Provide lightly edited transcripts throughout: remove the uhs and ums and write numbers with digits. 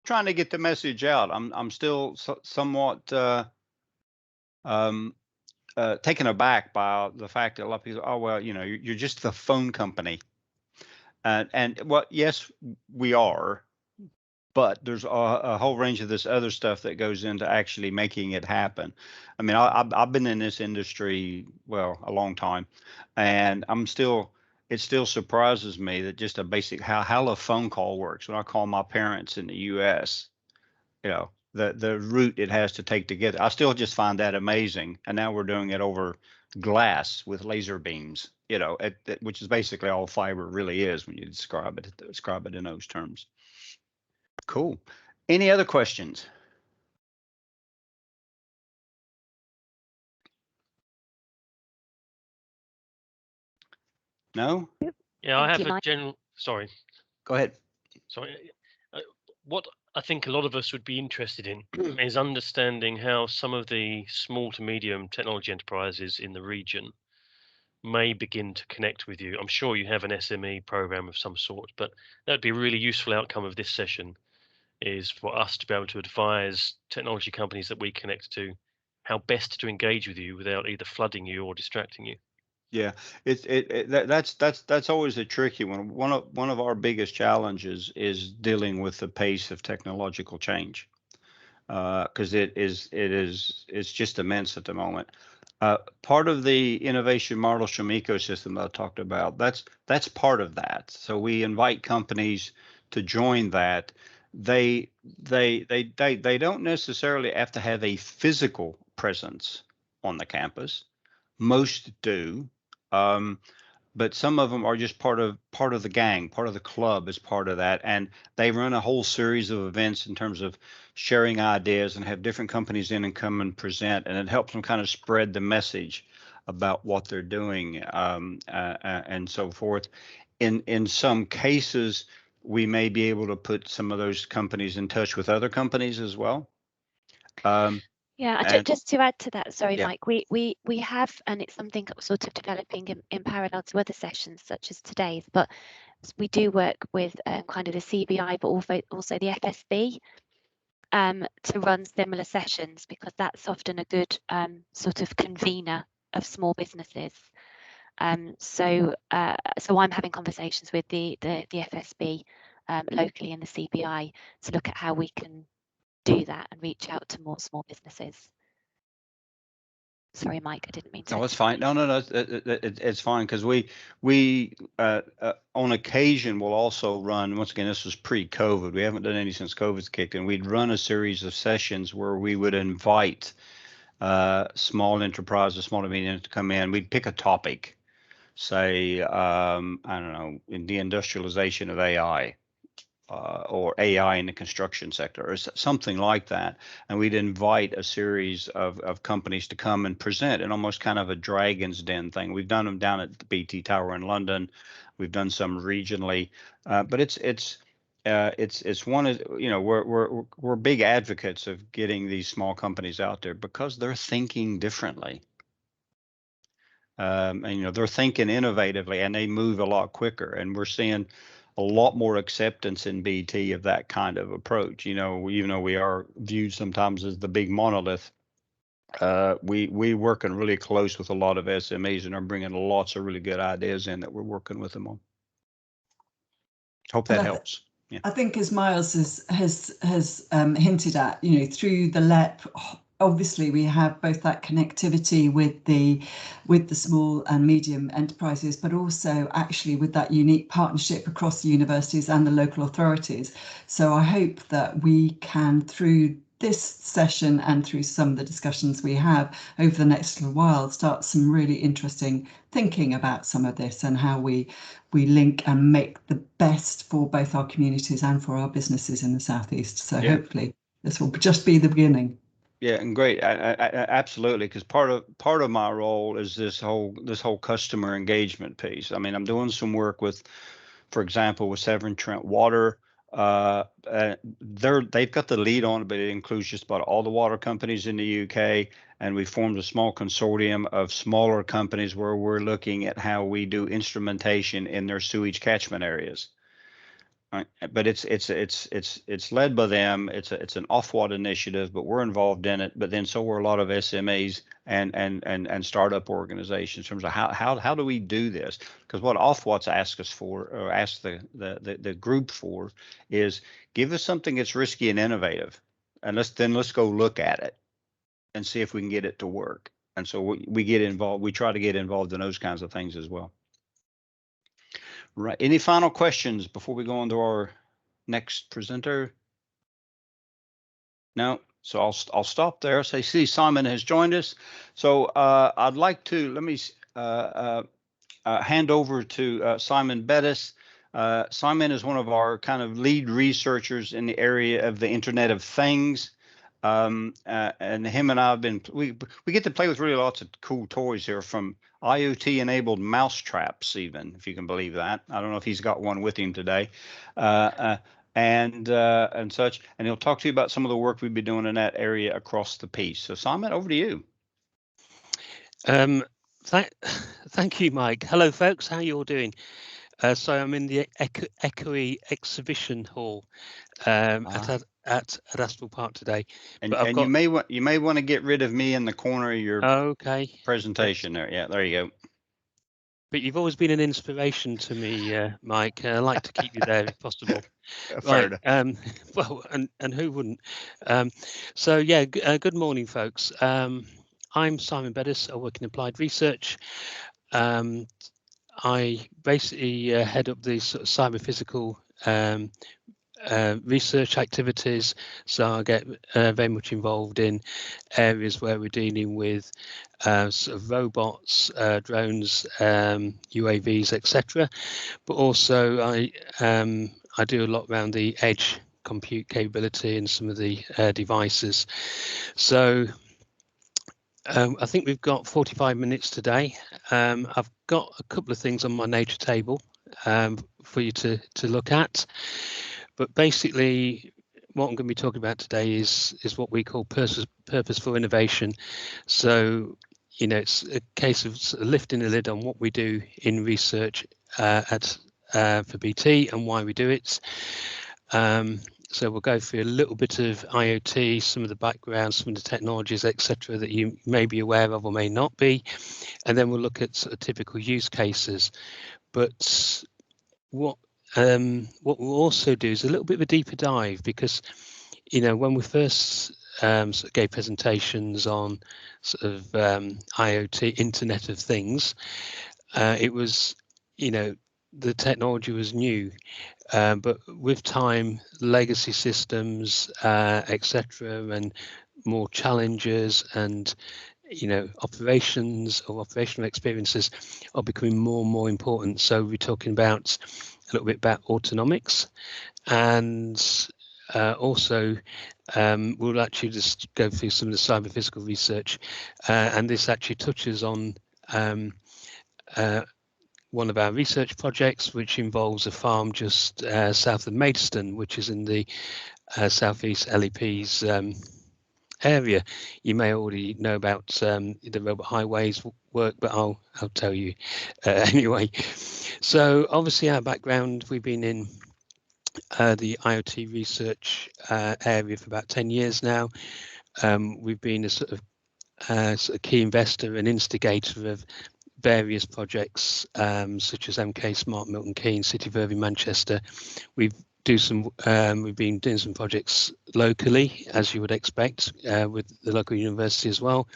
trying to get the message out. I'm still somewhat taken aback by the fact that a lot of people, oh well, you're just the phone company, and well, yes, we are, but there's a whole range of this other stuff that goes into actually making it happen. I mean, I've been in this industry, well, a long time, and it still surprises me that just a basic how a phone call works. When I call my parents in the U.S., the route it has to take to get, I still just find that amazing. And now we're doing it over glass with laser beams, which is basically all fiber really is when you describe it in those terms. Cool. Any other questions? No? Yeah, I have a general. Sorry. Go ahead. Sorry. What I think a lot of us would be interested in is understanding how some of the small to medium technology enterprises in the region may begin to connect with you. I'm sure you have an SME program of some sort, but that would be a really useful outcome of this session, is for us to be able to advise technology companies that we connect to how best to engage with you without either flooding you or distracting you. Yeah, that's always a tricky one. One of our biggest challenges is dealing with the pace of technological change, because it's just immense at the moment. Part of the innovation model stream ecosystem that I talked about, that's part of that. So we invite companies to join that. They don't necessarily have to have a physical presence on the campus. Most do. But some of them are just part of the gang, part of the club is part of that, and they run a whole series of events in terms of sharing ideas and have different companies in and come and present, and it helps them kind of spread the message about what they're doing, and so forth. In some cases, we may be able to put some of those companies in touch with other companies as well. Just to add to that, sorry, Yeah. Mike, we have, and it's something sort of developing in parallel to other sessions such as today's, but we do work with kind of the CBI, but also the FSB to run similar sessions, because that's often a good sort of convener of small businesses. So I'm having conversations with the FSB locally and the CBI to look at how we can do that and reach out to more small businesses. Sorry, Mike, I didn't mean to. No, it's fine. No, it's fine, because we on occasion will also run. Once again, this was pre-COVID. We haven't done any since COVID's kicked in. We'd run a series of sessions where we would invite small enterprises, small to medium, to come in. We'd pick a topic, say, I don't know, in the industrialization of AI. Or AI in the construction sector, or something like that. And we'd invite a series of companies to come and present in almost kind of a Dragon's Den thing. We've done them down at the BT Tower in London. We've done some regionally, but it's one of, we're big advocates of getting these small companies out there because they're thinking differently. And they're thinking innovatively, and they move a lot quicker, and we're seeing a lot more acceptance in BT of that kind of approach. Even though we are viewed sometimes as the big monolith, we working really close with a lot of SMEs and are bringing lots of really good ideas in that we're working with them on. Hope that helps. Yeah. I think, as Miles has hinted at, through the LEP, obviously we have both that connectivity with the small and medium enterprises, but also actually with that unique partnership across the universities and the local authorities. So I hope that we can, through this session and through some of the discussions we have over the next little while, start some really interesting thinking about some of this and how we link and make the best for both our communities and for our businesses in the Southeast. So hopefully this will just be the beginning. Yeah, and great. I absolutely, because part of my role is this whole customer engagement piece. I mean, I'm doing some work with, for example, with Severn Trent Water. They've got the lead on it, but it includes just about all the water companies in the UK. And we formed a small consortium of smaller companies where we're looking at how we do instrumentation in their sewage catchment areas. Right. But it's led by them. It's an Ofwat initiative, but we're involved in it. But then so are a lot of SMEs and startup organizations in terms of how do we do this? Because what Ofwat's asked us for, or asked the group for, is give us something that's risky and innovative, and let's go look at it and see if we can get it to work. And so we get involved. We try to get involved in those kinds of things as well. Right. Any final questions before we go on to our next presenter? No. So I'll stop there. So I see Simon has joined us. So I'd like to let me hand over to Simon Bettis. Simon is one of our kind of lead researchers in the area of the Internet of Things. And him and I have been, we get to play with really lots of cool toys here, from IoT enabled mouse traps, even, if you can believe that. I don't know if he's got one with him today. And such, and he'll talk to you about some of the work we've been doing in that area across the piece. So Simon, over to you. Thank you, Mike. Hello, folks. How are you all doing? So I'm in the Echoey exhibition hall at Adastral Park today. And you may want to get rid of me in the corner of your presentation there. Yeah, there you go. But you've always been an inspiration to me, Mike. I like to keep you there if possible. Fair enough. Well, and who wouldn't? So yeah, good morning, folks. I'm Simon Bettis. I work in applied research. I basically head up the sort of cyber physical research activities, so I get very much involved in areas where we're dealing with sort of robots, drones, UAVs, etc. But also I do a lot around the edge compute capability and some of the devices. So I think we've got 45 minutes today. I've got a couple of things on my nature table for you to look at. But basically, what I'm going to be talking about today is what we call purposeful innovation. So, you know, it's a case of sort of lifting the lid on what we do in research for BT and why we do it. So we'll go through a little bit of IoT, some of the background, some of the technologies, etc., that you may be aware of or may not be, and then we'll look at sort of typical use cases. But what we'll also do is a little bit of a deeper dive, because, you know, when we first sort of gave presentations on sort of IoT, Internet of Things, it was, you know, the technology was new. But with time, legacy systems, etc., and more challenges, and, you know, operations or operational experiences are becoming more and more important. So we're talking about a little bit about autonomics, and also we'll actually just go through some of the cyber physical research, and this actually touches on one of our research projects, which involves a farm just south of Maidstone, which is in the South East LEP's area. You may already know about the robot highways work, but I'll tell you anyway. So obviously our background, we've been in the IoT research area for about 10 years now. We've been a sort of key investor and instigator of various projects, such as MK Smart Milton Keynes, City of Irving, Manchester. We've been doing some projects locally, as you would expect, with the local university as well,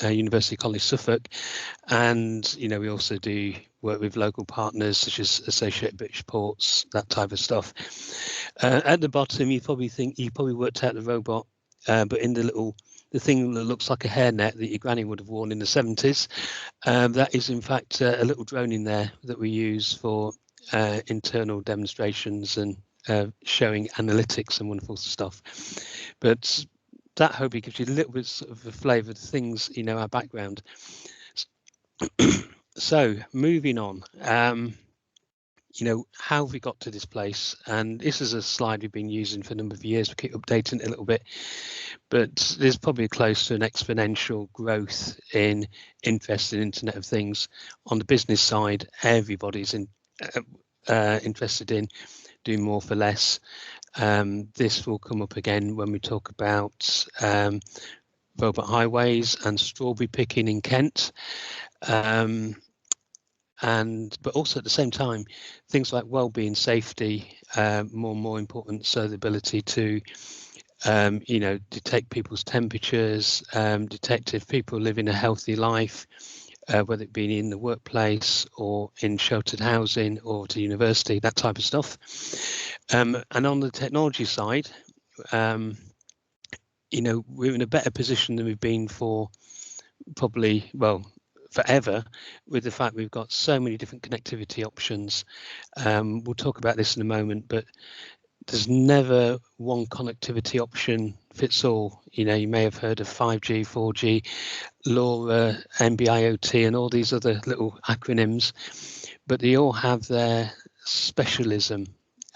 University College Suffolk, and, you know, we also do work with local partners such as Associated British Ports, that type of stuff. At the bottom, you probably worked out the robot, but in the thing that looks like a hairnet that your granny would have worn in the 70s, that is in fact a little drone in there that we use for internal demonstrations and showing analytics and wonderful stuff. But that hopefully gives you a little bit sort of a flavour of the things, you know, our background. So moving on, you know, how have we got to this place? And this is a slide we've been using for a number of years. We keep updating it a little bit, but there's probably close to an exponential growth in interest in Internet of Things. On the business side, everybody's interested in do more for less. This will come up again when we talk about robot highways and strawberry picking in Kent. But also at the same time, things like well-being, safety, more and more important. So the ability to, detect people's temperatures, detect if people live in a healthy life, whether it be in the workplace or in sheltered housing or to university, that type of stuff. And on the technology side, we're in a better position than we've been for probably, forever, with the fact we've got so many different connectivity options. We'll talk about this in a moment, but there's never one connectivity option fits all. You may have heard of 5G, 4G, LoRa, NB-IoT, and all these other little acronyms, but they all have their specialism,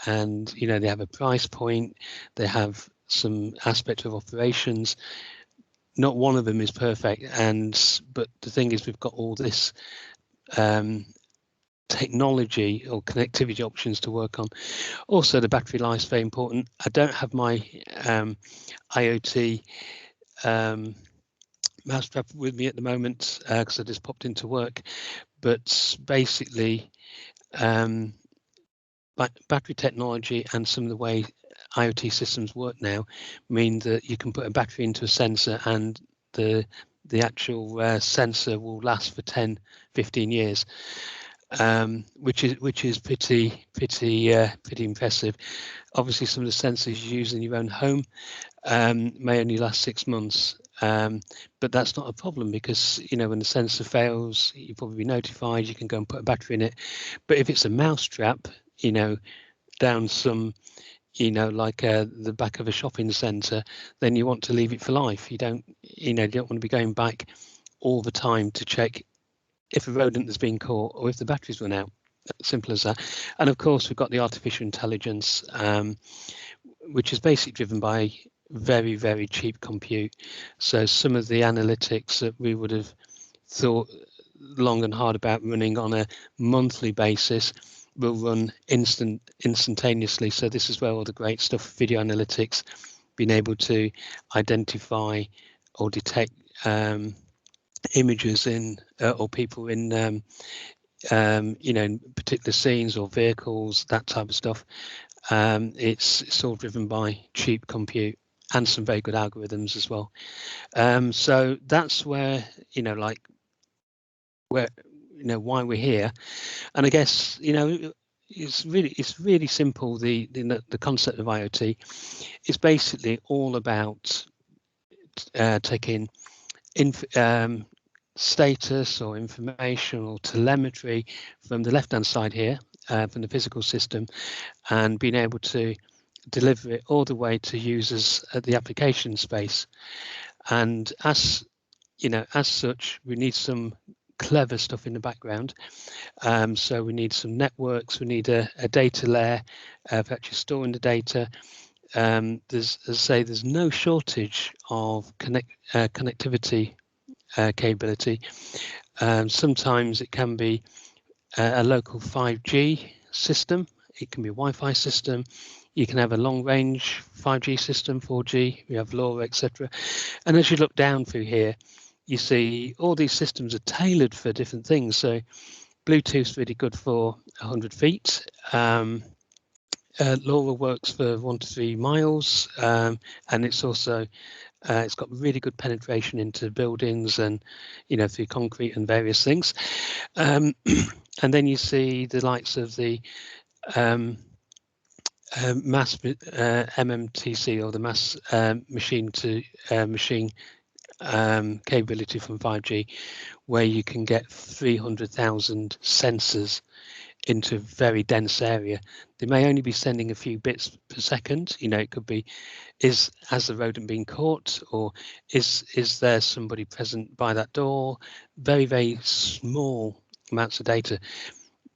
and they have a price point, they have some aspect of operations. Not one of them is perfect, but the thing is, we've got all this technology or connectivity options to work on. Also, the battery life is very important. I don't have my IoT mousetrap with me at the moment because I just popped into work, but basically battery technology and some of the way IoT systems work now mean that you can put a battery into a sensor and the actual sensor will last for 10-15 years, which is pretty impressive. Obviously, some of the sensors you use in your own home may only last 6 months, but that's not a problem because when the sensor fails, you'll probably be notified. You can go and put a battery in it. But if it's a mousetrap, down some, like the back of a shopping centre, then you want to leave it for life. You don't want to be going back all the time to check if a rodent has been caught or if the batteries run out. Simple as that. And of course, we've got the artificial intelligence, which is basically driven by very, very cheap compute. So some of the analytics that we would have thought long and hard about running on a monthly basis will run instantaneously. So this is where all the great stuff, video analytics, being able to identify or detect images in or people in in particular scenes or vehicles, that type of stuff. It's all driven by cheap compute and some very good algorithms as well. So that's where why we're here. And I guess it's really simple. The concept of IoT is basically all about taking status or information or telemetry from the left hand side here, from the physical system, and being able to deliver it all the way to users at the application space. And as such, we need some clever stuff in the background. So we need some networks, we need a data layer for actually storing the data. There's no shortage of connectivity capability. Sometimes it can be a local 5G system, it can be a Wi-Fi system, you can have a long-range 5G system, 4G, we have LoRa, etc. And as you look down through here, you see all these systems are tailored for different things. So Bluetooth's really good for 100 feet. LoRa works for 1 to 3 miles, and it's also it's got really good penetration into buildings and through concrete and various things. And then you see the likes of the mass MMTC, or the mass machine to machine capability from 5G, where you can get 300,000 sensors into a very dense area. They may only be sending a few bits per second. It could be, has the rodent been caught, or is there somebody present by that door? Very, very small amounts of data,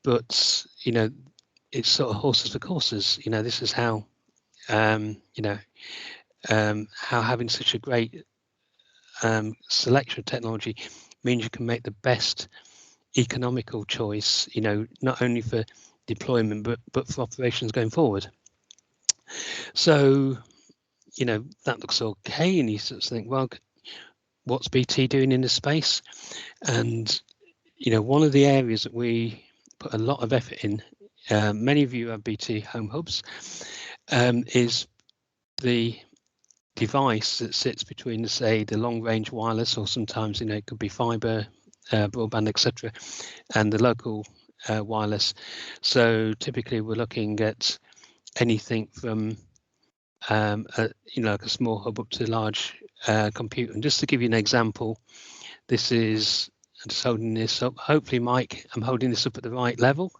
but it's sort of horses for courses. This is how how having such a great selection of technology means you can make the best economical choice, not only for deployment, but for operations going forward. So, you know, that looks okay, and you sort of think, well, what's BT doing in this space? And, you know, one of the areas that we put a lot of effort in, many of you have BT home hubs, is the device that sits between, say, the long range wireless, or sometimes, you know, it could be fiber, broadband, etc., and the local wireless. So typically we're looking at anything from you know, like a small hub up to large compute. And just to give you an example, this is, I'm just holding this up. Hopefully, Mike, I'm holding this up at the right level.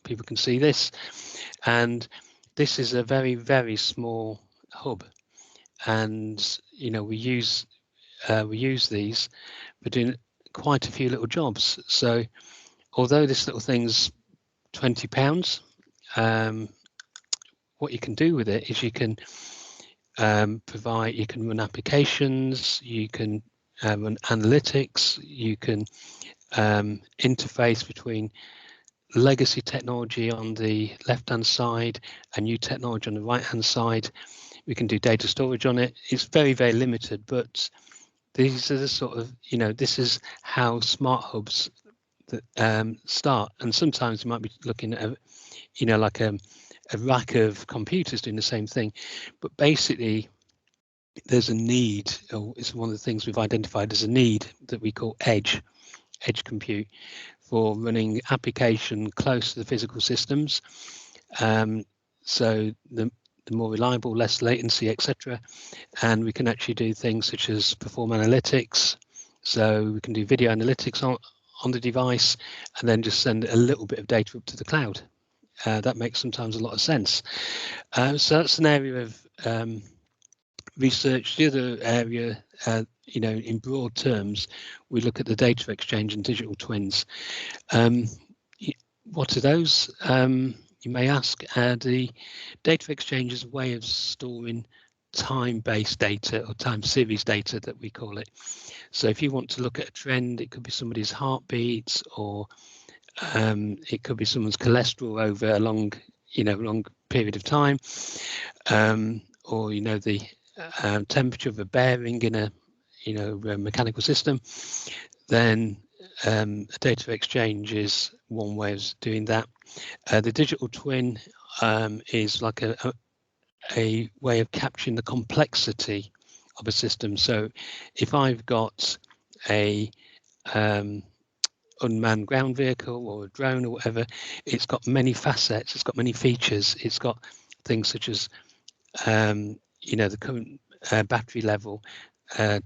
People can see this. And this is a very, very small hub. And, you know, we use these for doing quite a few little jobs. So although this little thing's £20, what you can do with it is you can you can run applications, you can run analytics, you can interface between legacy technology on the left-hand side and new technology on the right-hand side. We can do data storage on it. It's very, very limited, but these are the sort of, you know, this is how smart hubs that start. And sometimes you might be looking at, you know, like a rack of computers doing the same thing, but basically there's a need, or it's one of the things we've identified as a need that we call edge compute for running application close to the physical systems. So the more reliable, less latency, etc. And we can actually do things such as perform analytics. So we can do video analytics on the device and then just send a little bit of data up to the cloud. That makes sometimes a lot of sense. So that's an area of research. The other area, you know, in broad terms, we look at the data exchange and digital twins. What are those? You may ask. The data exchange is a way of storing time-based data, or time series data that we call it. So if you want to look at a trend, it could be somebody's heartbeats, or it could be someone's cholesterol over a long period of time, or, you know, the temperature of a bearing in a, you know, a mechanical system. Then a data exchange is one way of doing that. The digital twin is like a way of capturing the complexity of a system. So if I've got a unmanned ground vehicle or a drone or whatever, it's got many facets, it's got many features, it's got things such as you know, the current battery level,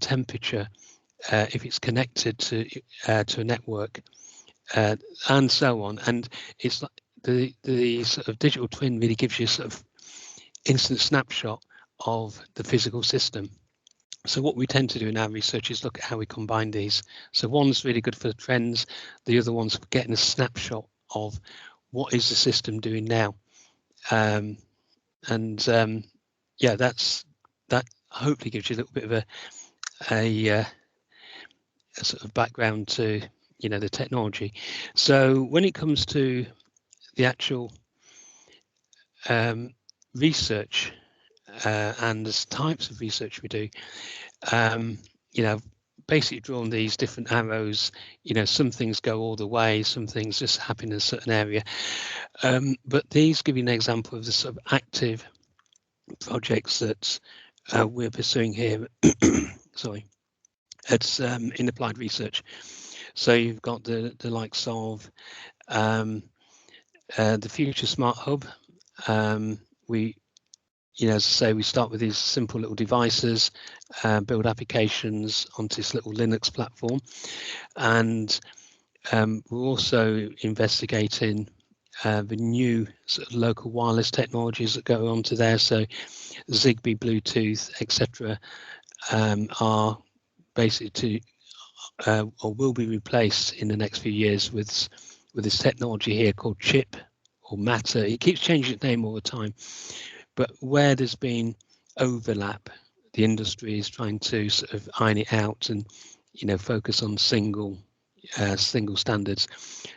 temperature, if it's connected to a network, and so on. And it's like the sort of digital twin really gives you a sort of instant snapshot of the physical system. So what we tend to do in our research is look at how we combine these. So one's really good for the trends, the other one's for getting a snapshot of what is the system doing now. Yeah, that hopefully gives you a little bit of a sort of background to, you know, the technology. So when it comes to the actual research and the types of research we do, you know, basically drawn these different arrows. You know, some things go all the way, some things just happen in a certain area, but these give you an example of the sort of active projects that we're pursuing here. Sorry, it's in applied research. So you've got the likes of the Future Smart Hub. We, you know, as I say, we start with these simple little devices, build applications onto this little Linux platform, and we're also investigating the new sort of local wireless technologies that go onto there. So Zigbee, Bluetooth, etc., are basically or will be replaced in the next few years with this technology here called chip or Matter. It keeps changing its name all the time, but where there's been overlap, the industry is trying to sort of iron it out and, you know, focus on single standards.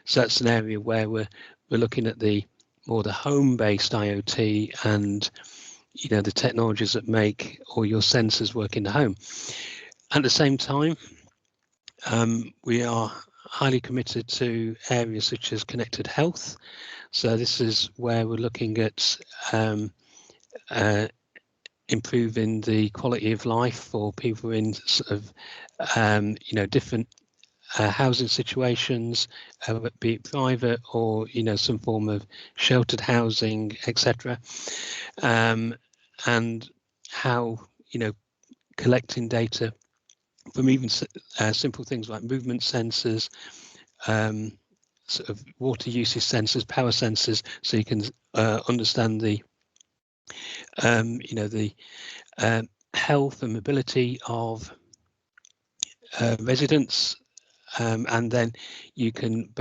So that's an area where we're we're looking at the home-based IoT and the technologies that make all your sensors work in the home. At the same time, we are highly committed to areas such as connected health. So this is where we're looking at improving the quality of life for people in sort of different housing situations, be it private or some form of sheltered housing, etc. And how collecting data from even simple things like movement sensors, sort of water usage sensors, power sensors, so you can understand the health and mobility of residents, and then you can,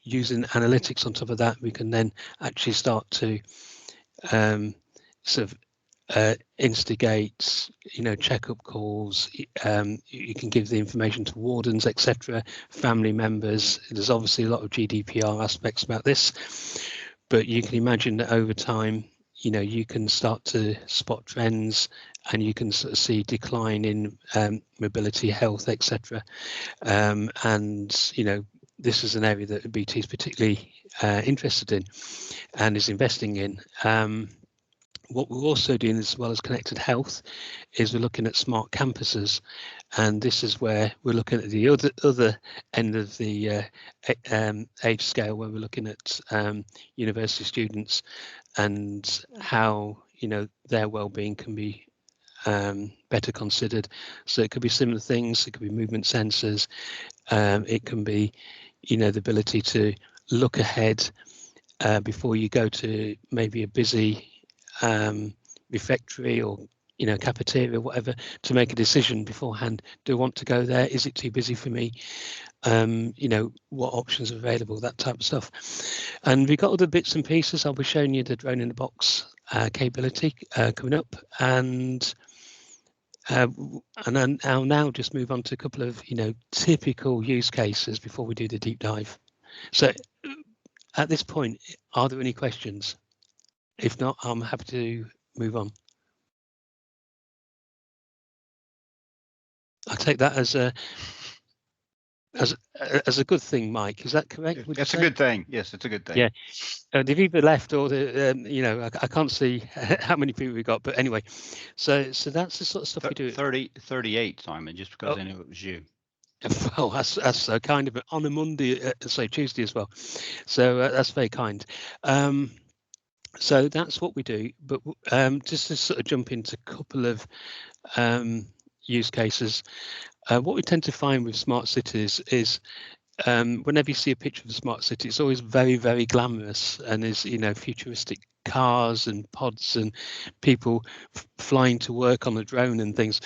using analytics on top of that, we can then actually start to sort of instigate checkup calls. You can give the information to wardens, etc., family members. There's obviously a lot of GDPR aspects about this, but you can imagine that over time you can start to spot trends, and you can sort of see decline in mobility, health, etc. And this is an area that BT is particularly interested in and is investing in. What we're also doing, as well as connected health, is we're looking at smart campuses, and this is where we're looking at the other end of the age scale, where we're looking at university students and how their well-being can be better considered. So it could be similar things. It could be movement sensors. It can be the ability to look ahead before you go to maybe a busy refectory or cafeteria, whatever, to make a decision beforehand. Do I want to go there? Is it too busy for me? What options are available, that type of stuff. And we've got other bits and pieces. I'll be showing you the drone in the box capability coming up, and then I'll now just move on to a couple of typical use cases before we do the deep dive. So at this point, are there any questions? If not, I'm happy to move on. I take that as a good thing, Mike. Is that correct? That's a good thing. Yes, it's a good thing. Yeah. They've either left or I can't see how many people we got, but anyway. So that's the sort of stuff we do. 38, Simon, just because I knew it was you. Well, that's so kind of on a Monday, say Tuesday as well. So that's very kind. So that's what we do, but just to sort of jump into a couple of use cases, what we tend to find with smart cities is whenever you see a picture of a smart city, it's always very, very glamorous, and there's futuristic cars and pods and people flying to work on the drone and things.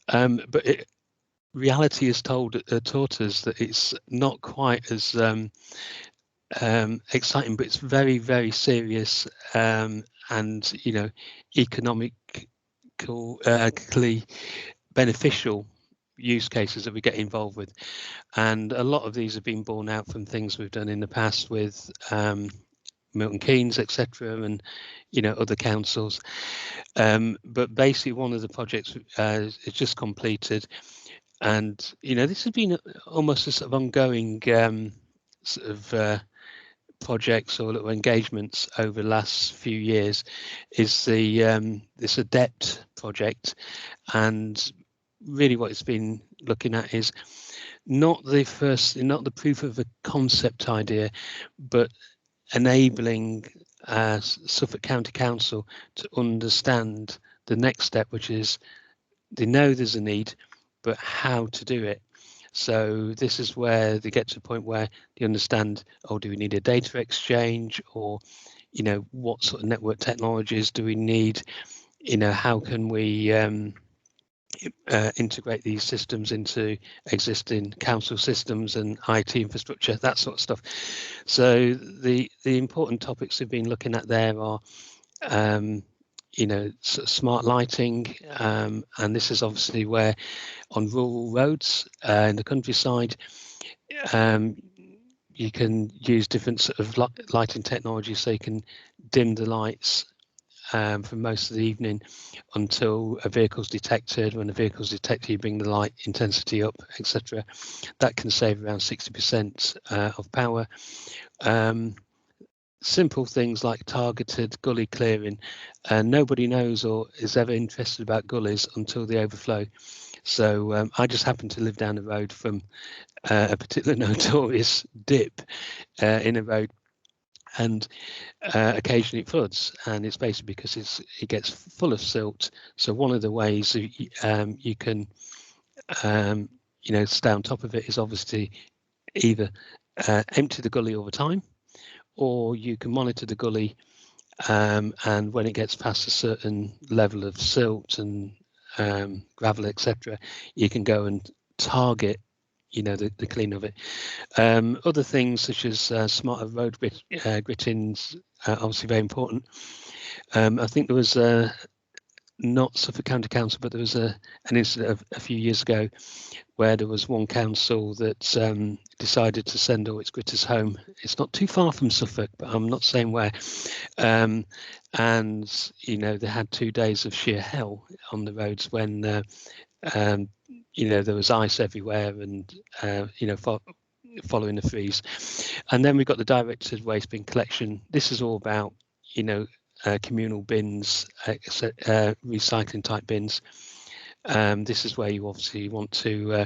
But reality has taught us that it's not quite as exciting, but it's very, very serious, and economically beneficial use cases that we get involved with. And a lot of these have been borne out from things we've done in the past with Milton Keynes, etc., and other councils. But basically, one of the projects is just completed, and this has been almost a sort of ongoing sort of projects or little engagements over the last few years, is the this ADEPT project. And really what it's been looking at is not the proof of a concept idea, but enabling Suffolk County Council to understand the next step, which is they know there's a need, but how to do it. So this is where they get to a point where they understand, do we need a data exchange, or what sort of network technologies do we need, how can we integrate these systems into existing council systems and IT infrastructure, that sort of stuff. So the important topics we've been looking at there are sort of smart lighting, and this is obviously where on rural roads in the countryside, you can use different sort of lighting technology, so you can dim the lights for most of the evening until a vehicle's detected. When a vehicle's detected, you bring the light intensity up, etc. That can save around 60% of power. Simple things like targeted gully clearing. Nobody knows or is ever interested about gullies until they overflow. So I just happen to live down the road from a particular notorious dip in a road, and occasionally it floods, and it's basically because it gets full of silt. So one of the ways you can stay on top of it is obviously either empty the gully all the time, or you can monitor the gully, and when it gets past a certain level of silt and gravel, etc., you can go and target the clean of it. Other things such as smarter road grittings, obviously very important. I think there was not Suffolk County Council, but there was an incident a few years ago where there was one council that decided to send all its gritters home. It's not too far from Suffolk, but I'm not saying where. And they had 2 days of sheer hell on the roads when there was ice everywhere, and following the freeze. And then we've got the directed waste bin collection. This is all about communal bins, recycling type bins. This is where you obviously want to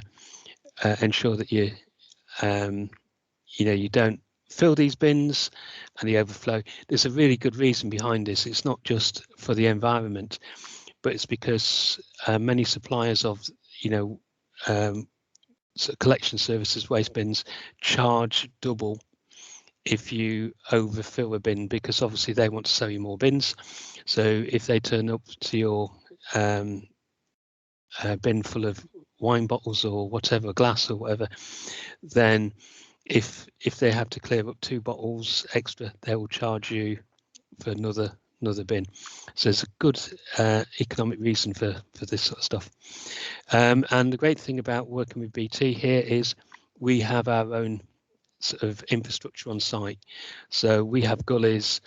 ensure that you don't fill these bins and the overflow. There's a really good reason behind this. It's not just for the environment, but it's because many suppliers of collection services, waste bins, charge double if you overfill a bin, because obviously they want to sell you more bins. So if they turn up to your bin full of wine bottles or whatever, glass or whatever, then if they have to clear up 2 bottles extra, they will charge you for another bin. So it's a good economic reason for this sort of stuff. And the great thing about working with BT here is we have our own sort of infrastructure on site. So we have gullies.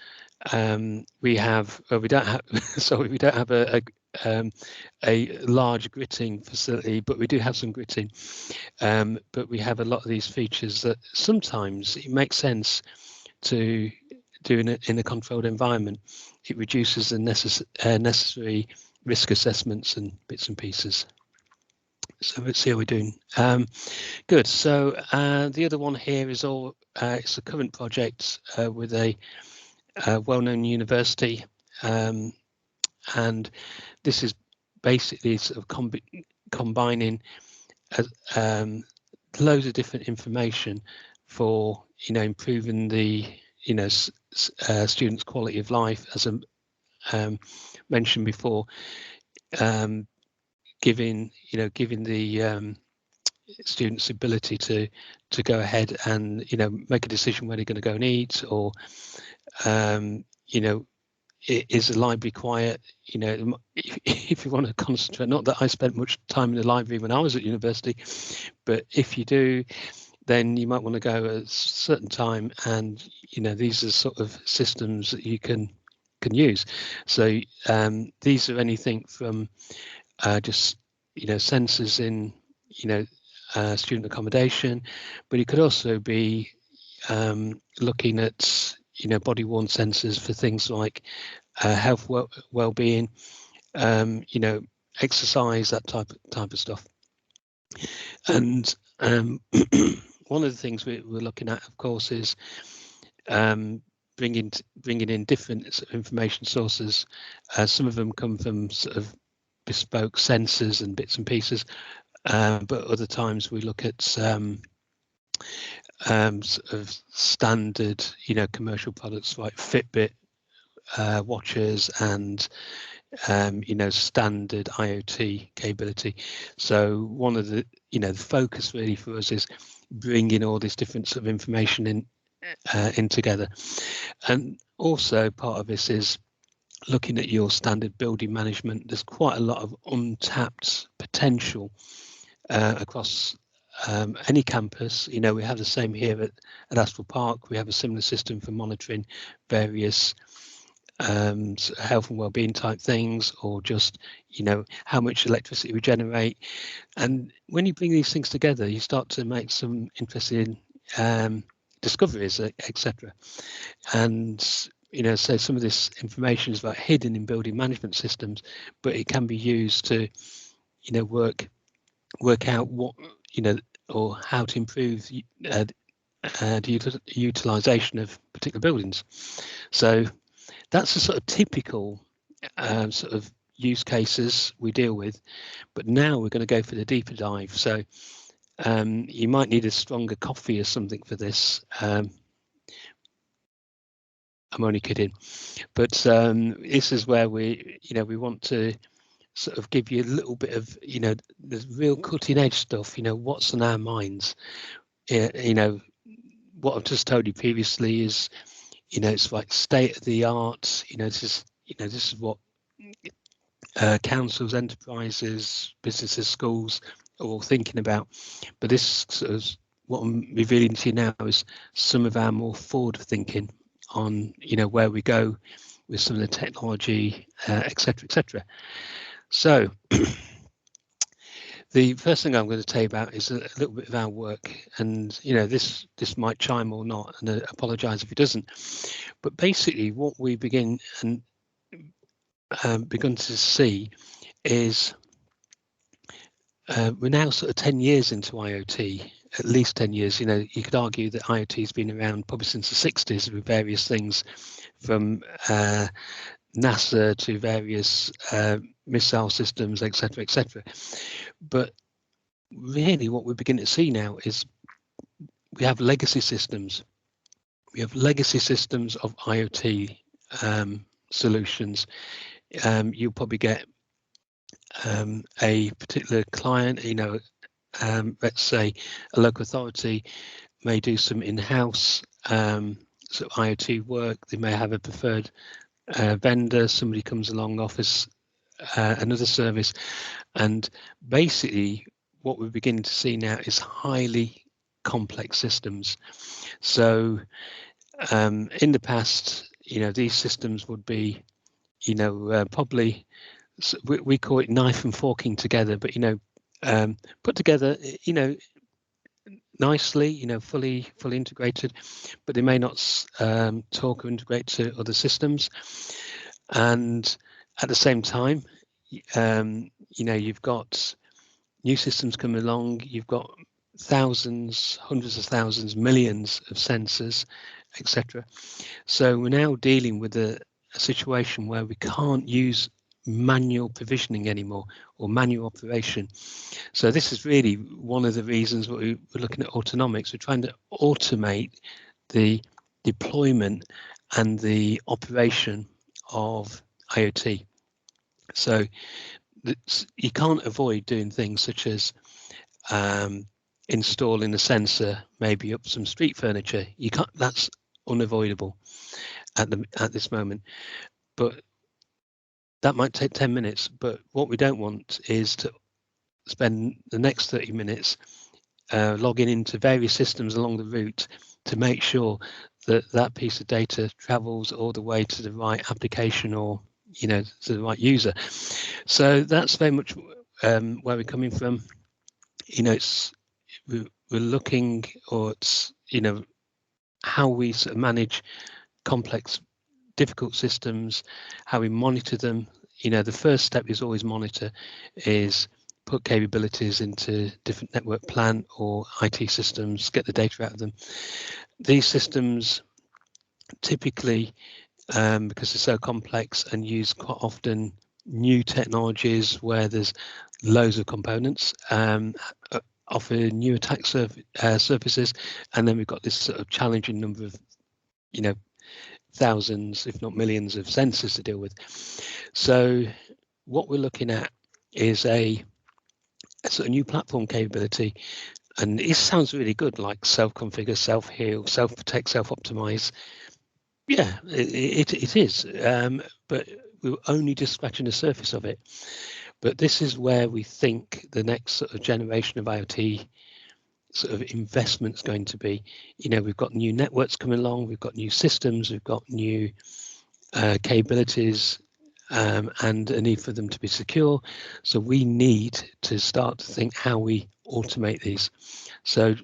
We don't have a large gritting facility, but we do have some gritting. But we have a lot of these features that sometimes it makes sense to do in a controlled environment. It reduces the necessary risk assessments and bits and pieces. So let's see how we're doing. Good. So the other one here is it's a current project with a well-known university, and this is basically sort of combining loads of different information for improving the students' quality of life, as I mentioned before. Giving the students' ability to go ahead and make a decision where they're going to go and eat, or is the library quiet? If you want to concentrate. Not that I spent much time in the library when I was at university, but if you do, then you might want to go at a certain time, and these are sort of systems that you can use. So these are anything from just sensors in student accommodation, but it could also be looking at body-worn sensors for things like health, well-being, exercise, that type of stuff. And one of the things we're looking at, of course, is bringing in different information sources. Some of them come from sort of bespoke sensors and bits and pieces, but other times we look at sort of standard, commercial products like Fitbit watches and standard IoT capability. So one of the the focus really for us is bringing all this different sort of information in together, and also part of this is looking at your standard building management. There's quite a lot of untapped potential across any campus. You know, we have the same here at Adastral Park. We have a similar system for monitoring various health and well-being type things, or just, you know, how much electricity we generate. And when you bring these things together, you start to make some interesting discoveries, etc. And you know, so some of this information is like hidden in building management systems, but it can be used to, you know, work out what, you know, or how to improve the utilization of particular buildings. So that's the sort of typical sort of use cases we deal with. But now we're going to go for the deeper dive. So you might need a stronger coffee or something for this. I'm only kidding, but this is where we, you know, we want to sort of give you a little bit of, you know, the real cutting edge stuff. You know, what's on our minds. You know, what I've just told you previously is, you know, it's like state of the art. You know, this is what councils, enterprises, businesses, schools are all thinking about. But this sort of what I'm revealing to you now is some of our more forward thinking on, you know, where we go with some of the technology, etc., etc. So the first thing I'm going to tell you about is a little bit of our work, and you know, this might chime or not, and I apologise if it doesn't. But basically, what we begin and begun to see is we're now sort of 10 years into IoT, at least 10 years. You know, you could argue that IoT has been around probably since the 60s with various things from NASA to various missile systems, etc., etc. But really what we're beginning to see now is we have legacy systems. We have legacy systems of IoT solutions. You'll probably get a particular client, you know, let's say a local authority may do some in-house sort of IoT work. They may have a preferred vendor, somebody comes along, offers another service, and basically what we're beginning to see now is highly complex systems. So in the past, you know, these systems would be, you know, probably, we call it knife and forking together, but, you know, put together, you know, nicely, you know, fully integrated, but they may not talk or integrate to other systems. And at the same time, you know, you've got new systems coming along, you've got thousands, hundreds of thousands, millions of sensors, etc. So we're now dealing with a situation where we can't use manual provisioning anymore, or manual operation. So this is really one of the reasons we're looking at autonomics. We're trying to automate the deployment and the operation of IoT. So you can't avoid doing things such as installing a sensor maybe up some street furniture. You can't. That's unavoidable at this moment. But that might take 10 minutes. But what we don't want is to spend the next 30 minutes logging into various systems along the route to make sure that that piece of data travels all the way to the right application, or, you know, to the right user. So that's very much where we're coming from. You know, we're looking, or it's, you know, how we sort of manage complex, difficult systems, how we monitor them. You know, the first step is always monitor, is put capabilities into different network plan or IT systems, get the data out of them. These systems typically, because they're so complex and use quite often new technologies where there's loads of components, offer new attack surfaces, and then we've got this sort of challenging number of, you know, thousands, if not millions, of sensors to deal with. So what we're looking at is a sort of new platform capability, and it sounds really good, like self-configure, self-heal, self-protect, self-optimize. Yeah, it is, but we're only just scratching the surface of it. But this is where we think the next sort of generation of IoT sort of investment's going to be. You know, we've got new networks coming along, we've got new systems, we've got new capabilities, and a need for them to be secure. So we need to start to think how we automate these. So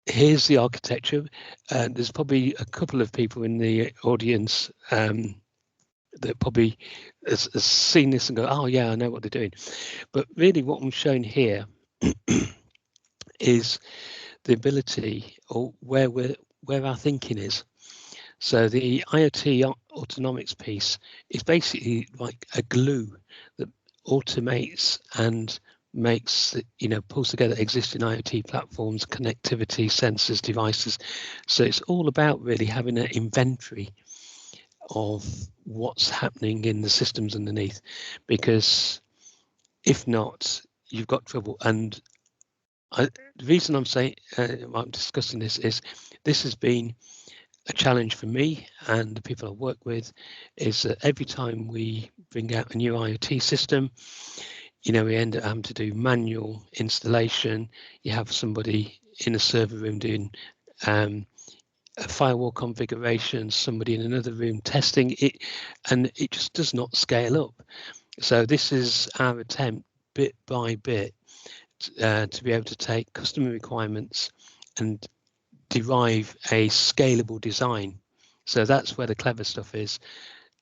here's the architecture. There's probably a couple of people in the audience that probably has seen this and go, oh yeah, I know what they're doing. But really what I'm showing here is the ability, or where our thinking is. So the IoT autonomics piece is basically like a glue that automates and makes, you know, pulls together existing IoT platforms, connectivity, sensors, devices. So it's all about really having an inventory of what's happening in the systems underneath, because if not, you've got trouble. And the reason I'm saying I'm discussing this is this has been a challenge for me and the people I work with, is that every time we bring out a new IoT system, you know, we end up having to do manual installation. You have somebody in a server room doing a firewall configuration, somebody in another room testing it, and it just does not scale up. So this is our attempt, bit by bit, to be able to take customer requirements and derive a scalable design. So that's where the clever stuff is,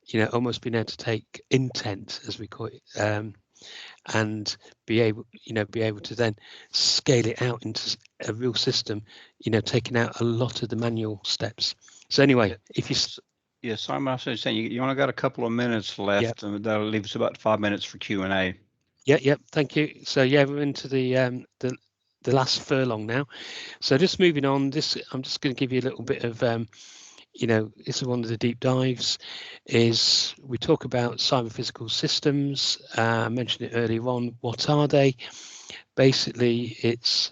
you know, almost being able to take intent, as we call it, and be able to then scale it out into a real system, you know, taking out a lot of the manual steps. So anyway, if you Yeah, Simon, I was saying you only got a couple of minutes left, and that'll leave us about 5 minutes for Q&A. Yeah, thank you. So yeah, we're into the last furlong now. So just moving on, this I'm just going to give you a little bit of you know, this is one of the deep dives, is we talk about cyber physical systems. I mentioned it earlier on. What are they? Basically, it's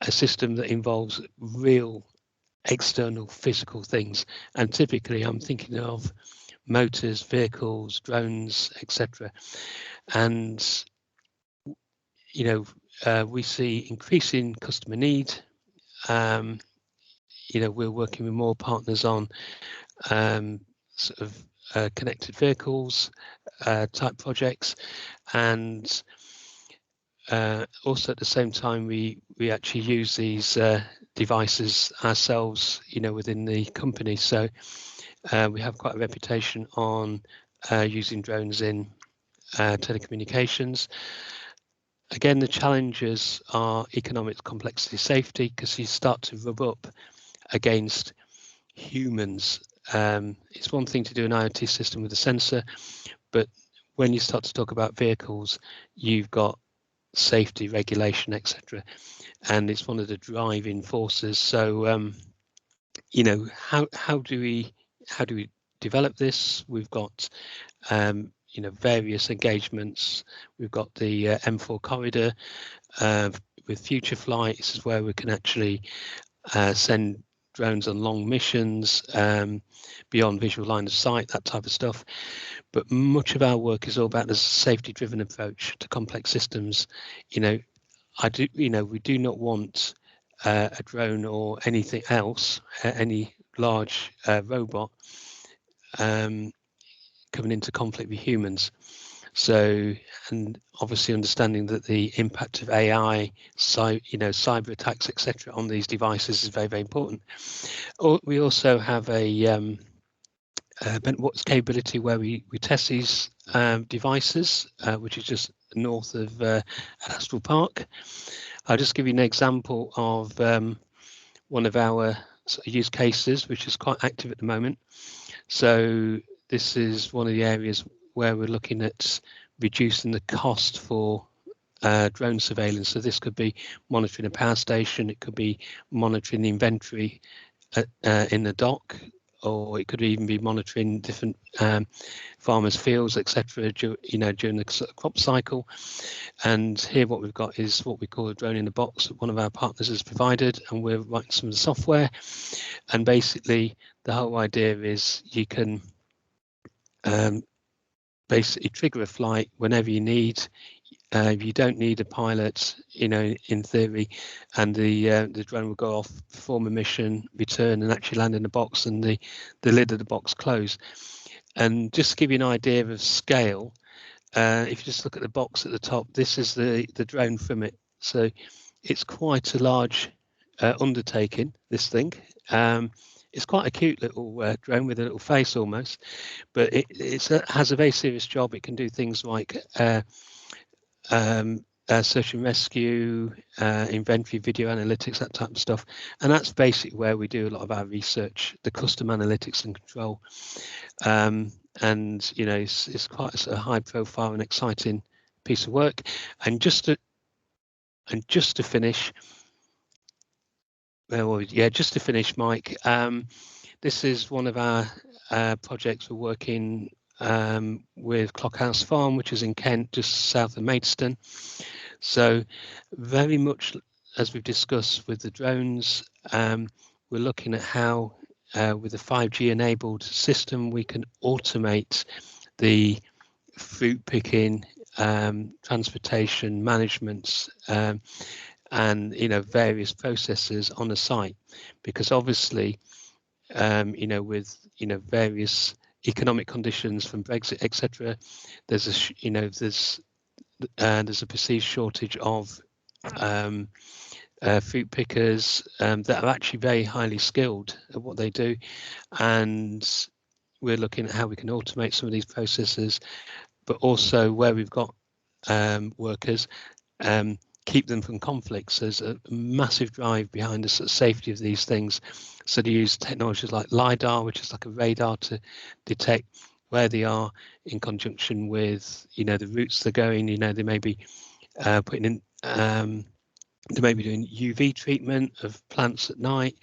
a system that involves real external physical things, and typically I'm thinking of motors, vehicles, drones, etc. And you know, we see increasing customer need. You know, we're working with more partners on sort of connected vehicles type projects, and also at the same time we actually use these devices ourselves, you know, within the company. So we have quite a reputation on using drones in telecommunications. Again, the challenges are economics, complexity, safety, because you start to rub up against humans. It's one thing to do an IoT system with a sensor, but when you start to talk about vehicles, you've got safety, regulation, etc. And it's one of the driving forces. So, you know, how do we develop this? We've got you know, various engagements. We've got the M4 corridor with future flight. This is where we can actually send drones on long missions beyond visual line of sight, that type of stuff. But much of our work is all about the safety-driven approach to complex systems. You know, we do not want a drone or anything else, any large robot coming into conflict with humans. So, and obviously understanding that the impact of AI, cyber attacks, etc., on these devices is very, very important. We also have a what's capability where we test these devices, which is just north of Adastral Park. I'll just give you an example of one of our use cases, which is quite active at the moment. So this is one of the areas where we're looking at reducing the cost for drone surveillance. So this could be monitoring a power station, it could be monitoring the inventory in the dock, or it could even be monitoring different farmers' fields, etc. You know, during the crop cycle. And here, what we've got is what we call a drone in a box that one of our partners has provided, and we're writing some of the software. And basically, the whole idea is you can basically trigger a flight whenever you need. You don't need a pilot, in theory, and the drone will go off, perform a mission, return, and actually land in the box, and the lid of the box close. And just to give you an idea of scale, if you just look at the box at the top, this is the drone from it. So it's quite a large undertaking, this thing. It's quite a cute little drone with a little face almost, but it has a very serious job. It can do things like search and rescue, inventory, video analytics, that type of stuff. And that's basically where we do a lot of our research, the custom analytics and control. And it's quite a high profile and exciting piece of work. And just to finish, Mike, this is one of our projects we're working with Clockhouse Farm, which is in Kent, just south of Maidstone. So very much as we've discussed with the drones, we're looking at how with a 5G enabled system we can automate the fruit picking, transportation management, and various processes on the site, because obviously with various economic conditions from Brexit, etc., there's a perceived shortage of fruit pickers that are actually very highly skilled at what they do, and we're looking at how we can automate some of these processes, but also where we've got workers, keep them from conflicts. There's a massive drive behind the sort of safety of these things. So they use technologies like LiDAR, which is like a radar to detect where they are, in conjunction with the routes they're going. They may be putting in they may be doing UV treatment of plants at night,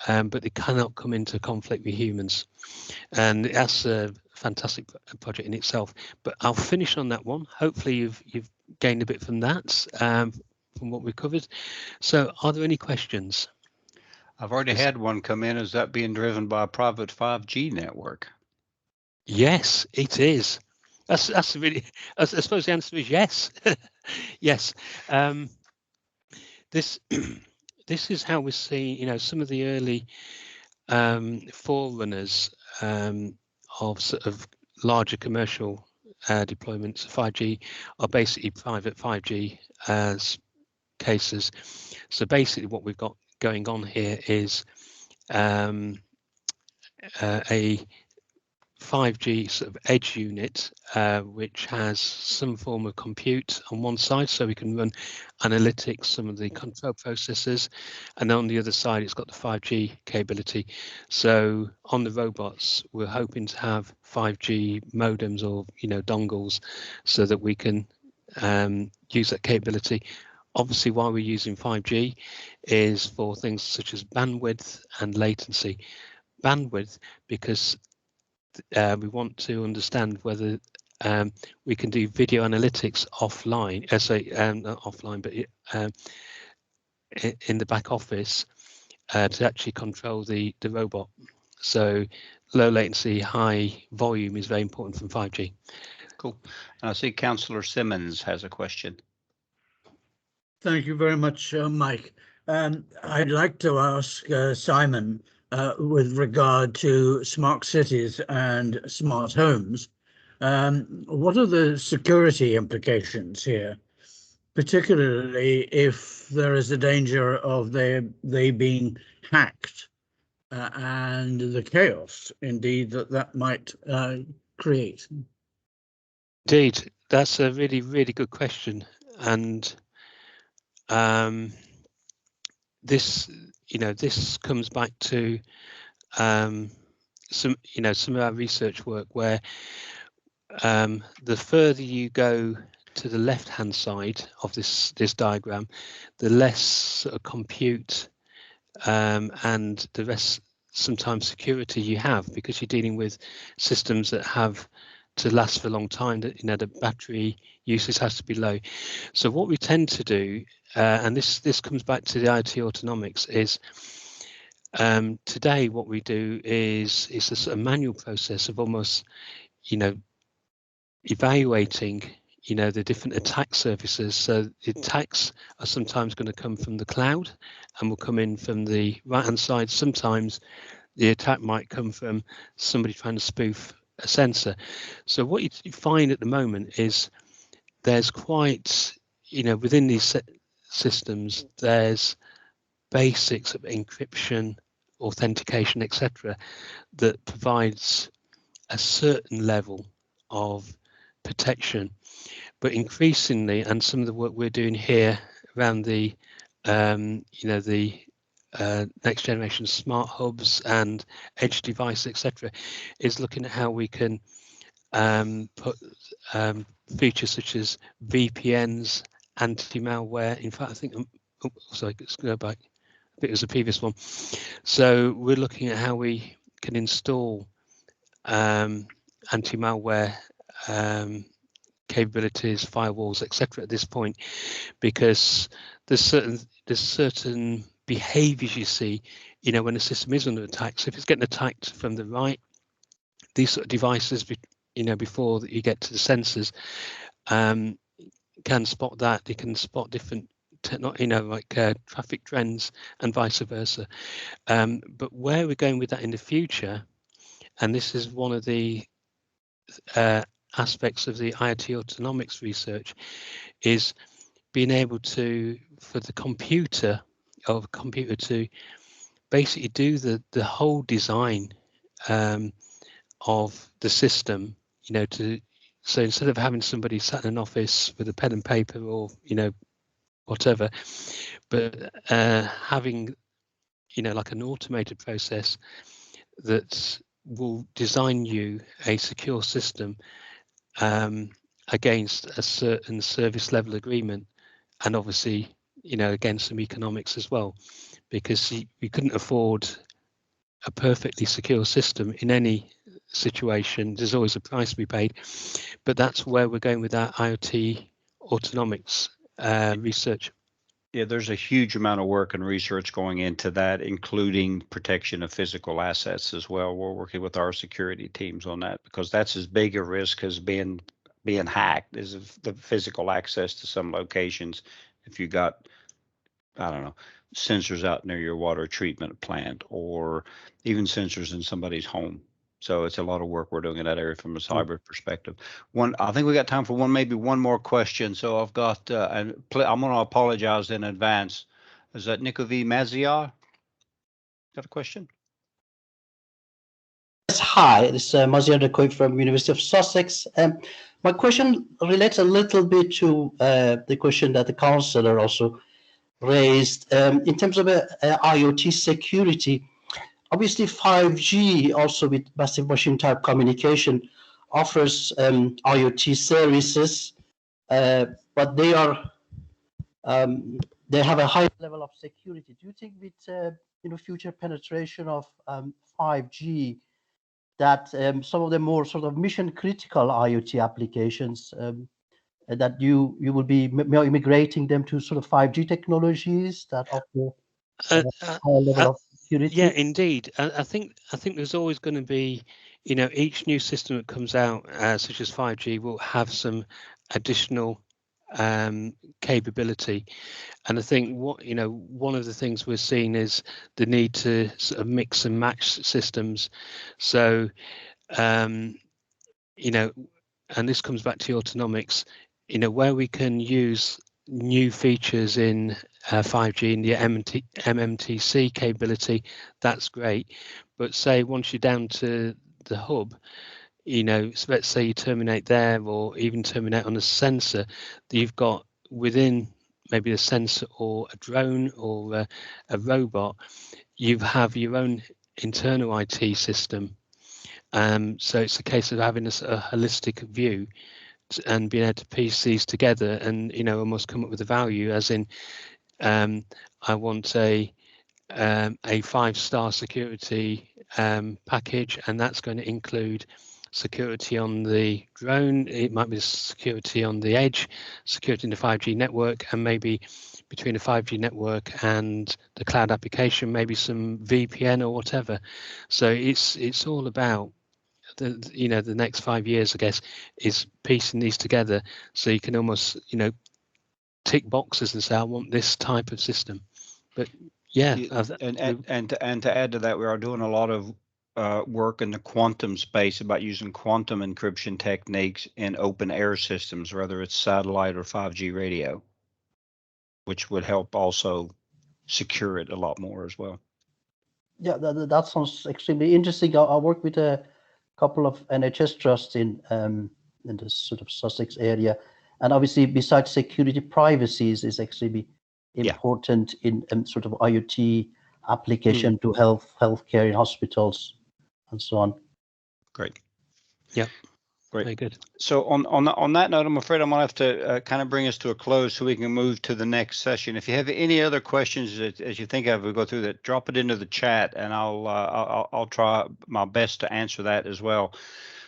but they cannot come into conflict with humans. And that's a fantastic project in itself. But I'll finish on that one. Hopefully you've gained a bit from that, from what we covered. So are there any questions? I've already had one come in. Is that being driven by a private 5G network? Yes, it is. That's really, I suppose the answer is yes. Yes. This is how we see, some of the early forerunners of sort of larger commercial deployments of 5G are basically private 5G cases. So basically what we've got going on here is a 5G sort of edge unit, which has some form of compute on one side, so we can run analytics, some of the control processes, and on the other side it's got the 5G capability. So on the robots we're hoping to have 5G modems or dongles, so that we can use that capability. Obviously why we're using 5G is for things such as bandwidth and latency. Bandwidth because we want to understand whether we can do video analytics offline, not offline, but in the back office to actually control the robot. So low latency, high volume is very important from 5G. Cool. And I see Councillor Simmons has a question. Thank you very much, Mike. I'd like to ask Simon, with regard to smart cities and smart homes, what are the security implications here, particularly if there is a danger of they being hacked and the chaos, indeed, that might create? Indeed, that's a really, really good question. And this comes back to some of our research work, where the further you go to the left hand side of this diagram, the less sort of compute and the rest sometimes security you have, because you're dealing with systems that have to last for a long time, that the battery usage has to be low. So what we tend to do, and this comes back to the IT autonomics, is today what we do is a sort of manual process of almost evaluating the different attack surfaces. So the attacks are sometimes going to come from the cloud and will come in from the right hand side. Sometimes the attack might come from somebody trying to spoof a sensor. So what you find at the moment is there's quite, within these systems, there's basics of encryption, authentication, etc., that provides a certain level of protection. But increasingly, and some of the work we're doing here around the next generation smart hubs and edge device, etc., is looking at how we can put features such as VPNs, anti-malware. In fact, I think, sorry, let's go back. I think it was the previous one. So we're looking at how we can install anti-malware capabilities, firewalls, etc. at this point, because there's certain behaviors you see, when a system is under attack. So if it's getting attacked from the right, these sort of devices, before that you get to the sensors, can spot that. They can spot different, traffic trends and vice versa. But where we're going with that in the future, and this is one of the aspects of the IoT autonomics research, is being able to, for the computer to basically do the whole design of the system, so instead of having somebody sat in an office with a pen and paper or whatever, but having like an automated process that will design you a secure system against a certain service level agreement, and obviously against some economics as well, because you couldn't afford a perfectly secure system in any situation. There's always a price to be paid, but that's where we're going with that IoT autonomics research. Yeah, there's a huge amount of work and research going into that, including protection of physical assets as well. We're working with our security teams on that, because that's as big a risk as being hacked, is the physical access to some locations. If you got, I don't know, sensors out near your water treatment plant, or even sensors in somebody's home. So it's a lot of work we're doing in that area from a cyber perspective. I think we got time for maybe one more question. So I've got, and I'm going to apologize in advance. Is that Nikovi Mazia? Got a question? Yes, hi, this is Mazia Decoy from University of Sussex. My question relates a little bit to the question that the councillor also raised in terms of IoT security. Obviously, 5G, also with massive machine type communication, offers IoT services, but they are they have a high level of security. Do you think with future penetration of 5G, that some of the more sort of mission critical IoT applications, that you will be migrating them to sort of 5G technologies that offer a higher level of security? Yeah, indeed. I think there's always going to be, each new system that comes out, such as 5G, will have some additional capability. And I think one of the things we're seeing is the need to sort of mix and match systems. So, and this comes back to autonomics, where we can use new features in 5G and the MMTC capability, that's great. But say once you're down to the hub, so let's say you terminate there, or even terminate on a sensor, that you've got within maybe a sensor or a drone or a robot, you have your own internal IT system. So it's a case of having a holistic view and being able to piece these together, and almost come up with a value, as in I want a 5-star security package, and that's going to include security on the drone, it might be security on the edge, security in the 5G network, and maybe between the 5G network and the cloud application, maybe some VPN or whatever. So it's all about the next 5 years, I guess, is piecing these together so you can almost, tick boxes and say, I want this type of system. But yeah, and to add to that, we are doing a lot of work in the quantum space about using quantum encryption techniques in open air systems, whether it's satellite or 5G radio, which would help also secure it a lot more as well. Yeah, that sounds extremely interesting. I work with a couple of NHS trusts in the sort of Sussex area, and obviously, besides security, privacy is extremely important in sort of IoT application to healthcare in hospitals and so on. Great. Yeah. Great. Very good. So on that note, I'm afraid I'm gonna have to kind of bring us to a close so we can move to the next session. If you have any other questions as you think of, we go through that, drop it into the chat, and I'll try my best to answer that as well.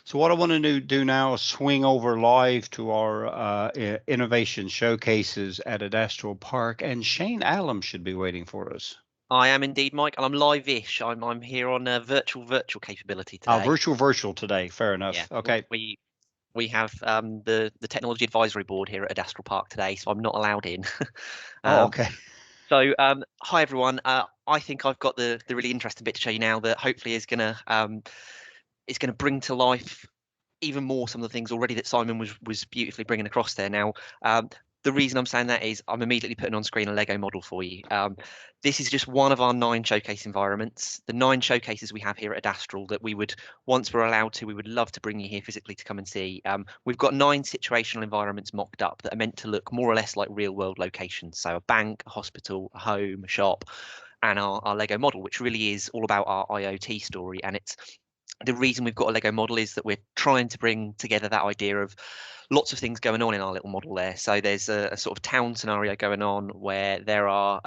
So what I want to do now is swing over live to our innovation showcases at Adastral Park, and Shane Allen should be waiting for us. I am indeed, Mike, and I'm live-ish. I'm here on a virtual capability today. Virtual today. Fair enough. Yeah, okay. We have the technology advisory board here at Adastral Park today, so I'm not allowed in. Okay. So hi everyone. I think I've got the really interesting bit to show you now that hopefully is gonna bring to life even more some of the things already that Simon was beautifully bringing across there. Now, the reason I'm saying that is I'm immediately putting on screen a Lego model for you. This is just one of our 9 showcase environments. The 9 showcases we have here at Adastral that we would, once we're allowed to, we would love to bring you here physically to come and see. We've got 9 situational environments mocked up that are meant to look more or less like real world locations. So a bank, a hospital, a home, a shop, and our Lego model, which really is all about our IoT story. And it's the reason we've got a Lego model is that we're trying to bring together that idea of lots of things going on in our little model there. So there's a sort of town scenario going on where there are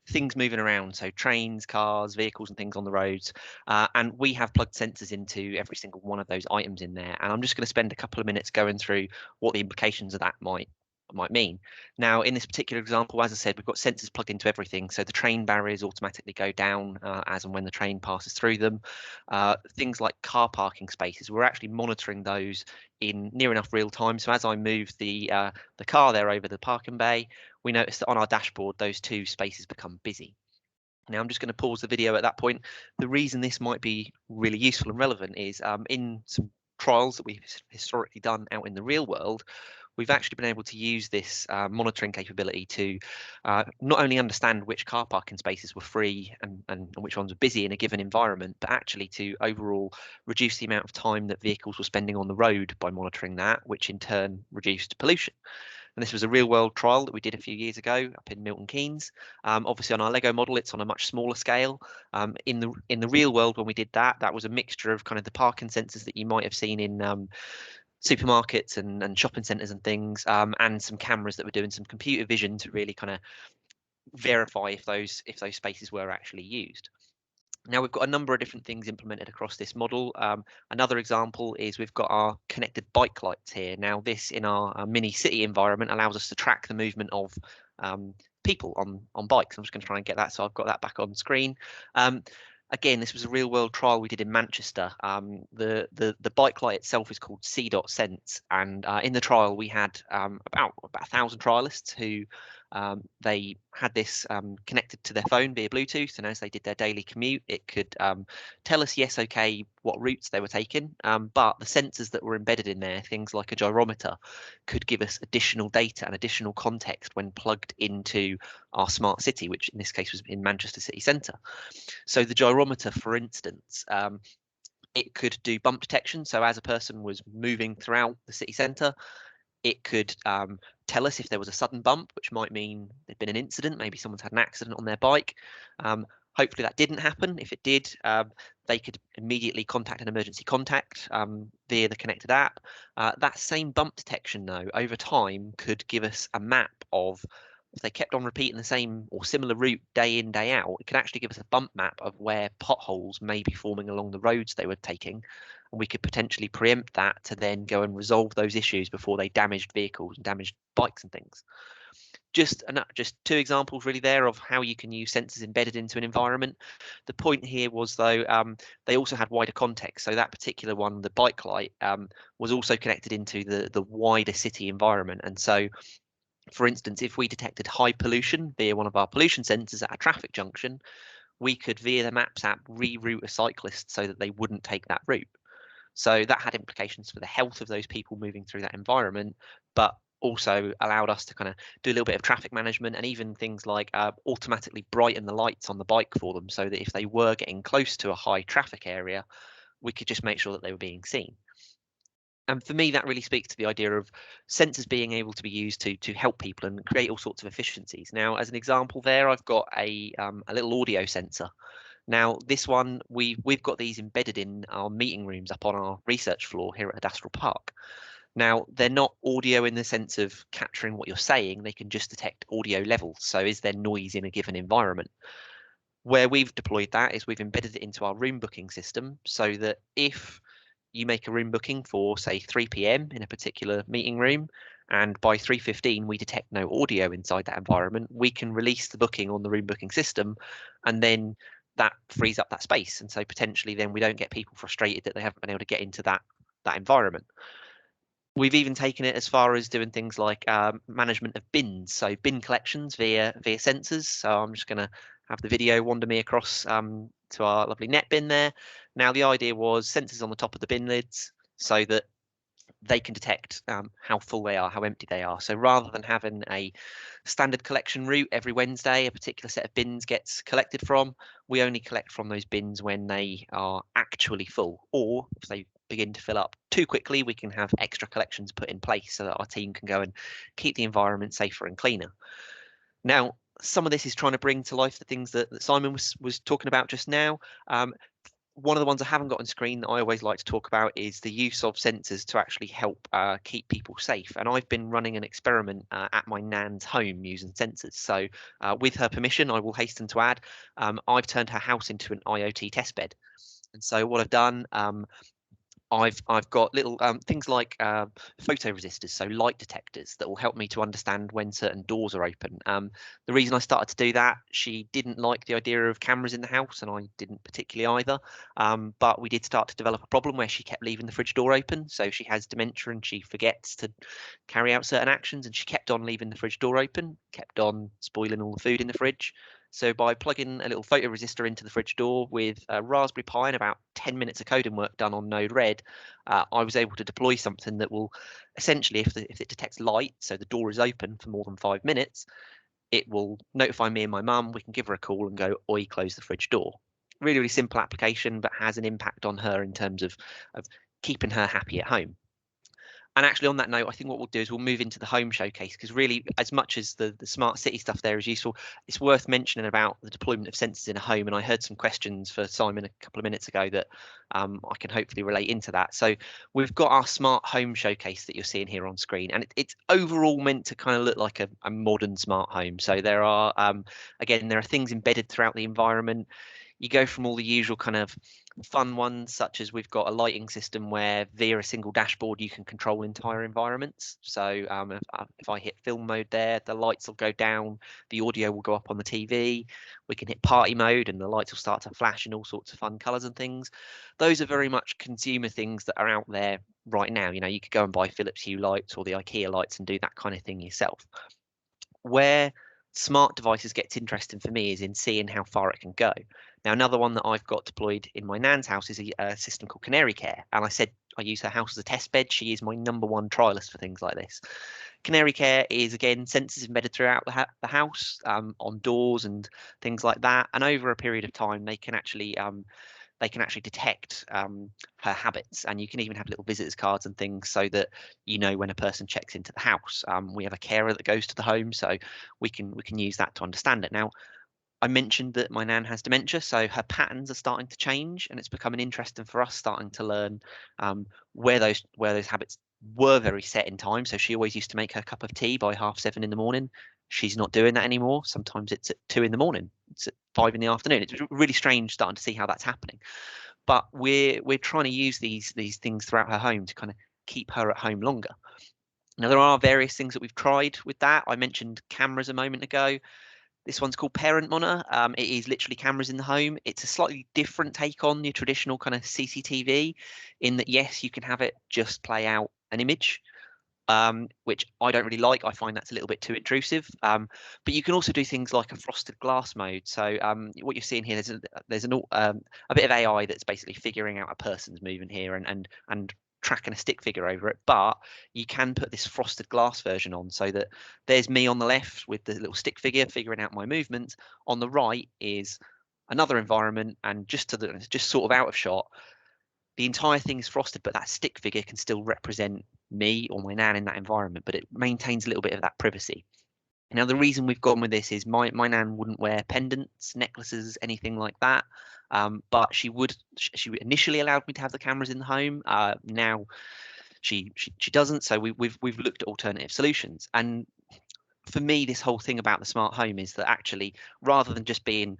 things moving around, so trains, cars, vehicles and things on the roads, and we have plugged sensors into every single one of those items in there. And I'm just going to spend a couple of minutes going through what the implications of that might mean. Now, in this particular example, as I said, we've got sensors plugged into everything, so the train barriers automatically go down as and when the train passes through them. Things like car parking spaces, we're actually monitoring those in near enough real time. So as I move the car there over the parking bay, we notice that on our dashboard those 2 spaces become busy. Now I'm just going to pause the video at that point. The reason this might be really useful and relevant is in some trials that we've historically done out in the real world, we've actually been able to use this monitoring capability to not only understand which car parking spaces were free and which ones were busy in a given environment, but actually to overall reduce the amount of time that vehicles were spending on the road by monitoring that, which in turn reduced pollution. And this was a real world trial that we did a few years ago up in Milton Keynes. Obviously on our Lego model, it's on a much smaller scale. In the real world, when we did that was a mixture of kind of the parking sensors that you might have seen in supermarkets and shopping centres and things, and some cameras that were doing some computer vision to really kind of verify if those spaces were actually used. Now we've got a number of different things implemented across this model. Another example is we've got our connected bike lights here. Now this in our mini city environment allows us to track the movement of people on bikes. I'm just going to try and get that, so I've got that back on screen. Again, this was a real world trial we did in Manchester. The bike light itself is called C.Sense, and in the trial we had about 1,000 trialists who they had this connected to their phone via Bluetooth, and as they did their daily commute, it could tell us yes, okay, what routes they were taking. But the sensors that were embedded in there, things like a gyrometer, could give us additional data and additional context when plugged into our smart city, which in this case was in Manchester city centre. So the gyrometer, for instance, it could do bump detection. So as a person was moving throughout the city centre, it could tell us if there was a sudden bump, which might mean there'd been an incident, maybe someone's had an accident on their bike. Hopefully that didn't happen. If it did, they could immediately contact an emergency contact via the connected app. That same bump detection, though, over time could give us a map of, if they kept on repeating the same or similar route day in, day out, it could actually give us a bump map of where potholes may be forming along the roads they were taking. And we could potentially preempt that to then go and resolve those issues before they damaged vehicles and damaged bikes and things. Just 2 examples really there of how you can use sensors embedded into an environment. The point here was though, they also had wider context. So that particular one, the bike light, was also connected into the wider city environment. And so, for instance, if we detected high pollution via one of our pollution sensors at a traffic junction, we could, via the Maps app, reroute a cyclist so that they wouldn't take that route. So that had implications for the health of those people moving through that environment, but also allowed us to kind of do a little bit of traffic management, and even things like automatically brighten the lights on the bike for them, so that if they were getting close to a high traffic area, we could just make sure that they were being seen. And for me, that really speaks to the idea of sensors being able to be used to help people and create all sorts of efficiencies. Now, as an example there, I've got a little audio sensor. Now, this one, we've got these embedded in our meeting rooms up on our research floor here at Adastral Park. Now, they're not audio in the sense of capturing what you're saying, they can just detect audio levels. So is there noise in a given environment? Where we've deployed that is we've embedded it into our room booking system, so that if you make a room booking for, say, 3 p.m. in a particular meeting room, and by 3:15 we detect no audio inside that environment, we can release the booking on the room booking system, and then that frees up that space. And so potentially then we don't get people frustrated that they haven't been able to get into that environment. We've even taken it as far as doing things like management of bins, so bin collections via sensors. So I'm just going to have the video wander me across to our lovely net bin there. Now, the idea was sensors on the top of the bin lids so that they can detect how full they are, how empty they are. So rather than having a standard collection route every Wednesday, a particular set of bins gets collected from, we only collect from those bins when they are actually full, or if they begin to fill up too quickly, we can have extra collections put in place so that our team can go and keep the environment safer and cleaner. Now, some of this is trying to bring to life the things that Simon was talking about just now. One of the ones I haven't got on screen that I always like to talk about is the use of sensors to actually help keep people safe. And I've been running an experiment at my nan's home using sensors. So with her permission, I will hasten to add, I've turned her house into an IoT testbed. And so what I've done, I've got little things like photo resistors, so light detectors that will help me to understand when certain doors are open. The reason I started to do that, she didn't like the idea of cameras in the house, and I didn't particularly either. But we did start to develop a problem where she kept leaving the fridge door open. So she has dementia and she forgets to carry out certain actions, and she kept on leaving the fridge door open, kept on spoiling all the food in the fridge. So by plugging a little photo resistor into the fridge door with a Raspberry Pi and about 10 minutes of coding work done on Node-RED, I was able to deploy something that will essentially, if it detects light, so the door is open for more than 5 minutes, it will notify me and my mum. We can give her a call and go, oi, close the fridge door. Really, really simple application, but has an impact on her in terms of keeping her happy at home. And actually, on that note, I think what we'll do is we'll move into the home showcase, because really, as much as the smart city stuff there is useful, it's worth mentioning about the deployment of sensors in a home. And I heard some questions for Simon a couple of minutes ago that I can hopefully relate into that. So we've got our smart home showcase that you're seeing here on screen, and it's overall meant to kind of look like a modern smart home. So there are, again, there are things embedded throughout the environment. You go from all the usual kind of fun ones, such as we've got a lighting system where via a single dashboard you can control entire environments. So if I hit film mode there, the lights will go down, the audio will go up on the TV. We can hit party mode and the lights will start to flash in all sorts of fun colors and things. Those are very much consumer things that are out there right now. You know, you could go and buy Philips Hue lights or the IKEA lights and do that kind of thing yourself. Where smart devices gets interesting for me is in seeing how far it can go. Now, another one that I've got deployed in my nan's house is a system called Canary Care. And I said I use her house as a test bed. She is my #1 trialist for things like this. Canary Care is, again, sensors embedded throughout the house, on doors and things like that. And over a period of time, they can actually detect her habits, and you can even have little visitors cards and things so that you know when a person checks into the house. We have a carer that goes to the home, so we can use that to understand it. Now, I mentioned that my nan has dementia, so her patterns are starting to change, and it's becoming interesting for us starting to learn where those habits were very set in time. So she always used to make her cup of tea by 7:30 in the morning. She's not doing that anymore. Sometimes it's at 2 in the morning. It's at 5 in the afternoon. It's really strange starting to see how that's happening. But we're trying to use these things throughout her home to kind of keep her at home longer. Now, there are various things that we've tried with that. I mentioned cameras a moment ago. This one's called Parent Monitor. It is literally cameras in the home. It's a slightly different take on your traditional kind of CCTV, in that, yes, you can have it just play out an image, which I don't really like. I find that's a little bit too intrusive. But you can also do things like a frosted glass mode. So what you're seeing here, there's a bit of AI that's basically figuring out a person's movement here and tracking a stick figure over it. But you can put this frosted glass version on, so that there's me on the left with the little stick figure figuring out my movement. On the right is another environment, and just sort of out of shot, the entire thing is frosted, but that stick figure can still represent me or my nan in that environment, but it maintains a little bit of that privacy. Now, the reason we've gone with this is my nan wouldn't wear pendants, necklaces, anything like that. But she initially allowed me to have the cameras in the home. Now she doesn't. So we've looked at alternative solutions. And for me, this whole thing about the smart home is that actually, rather than just being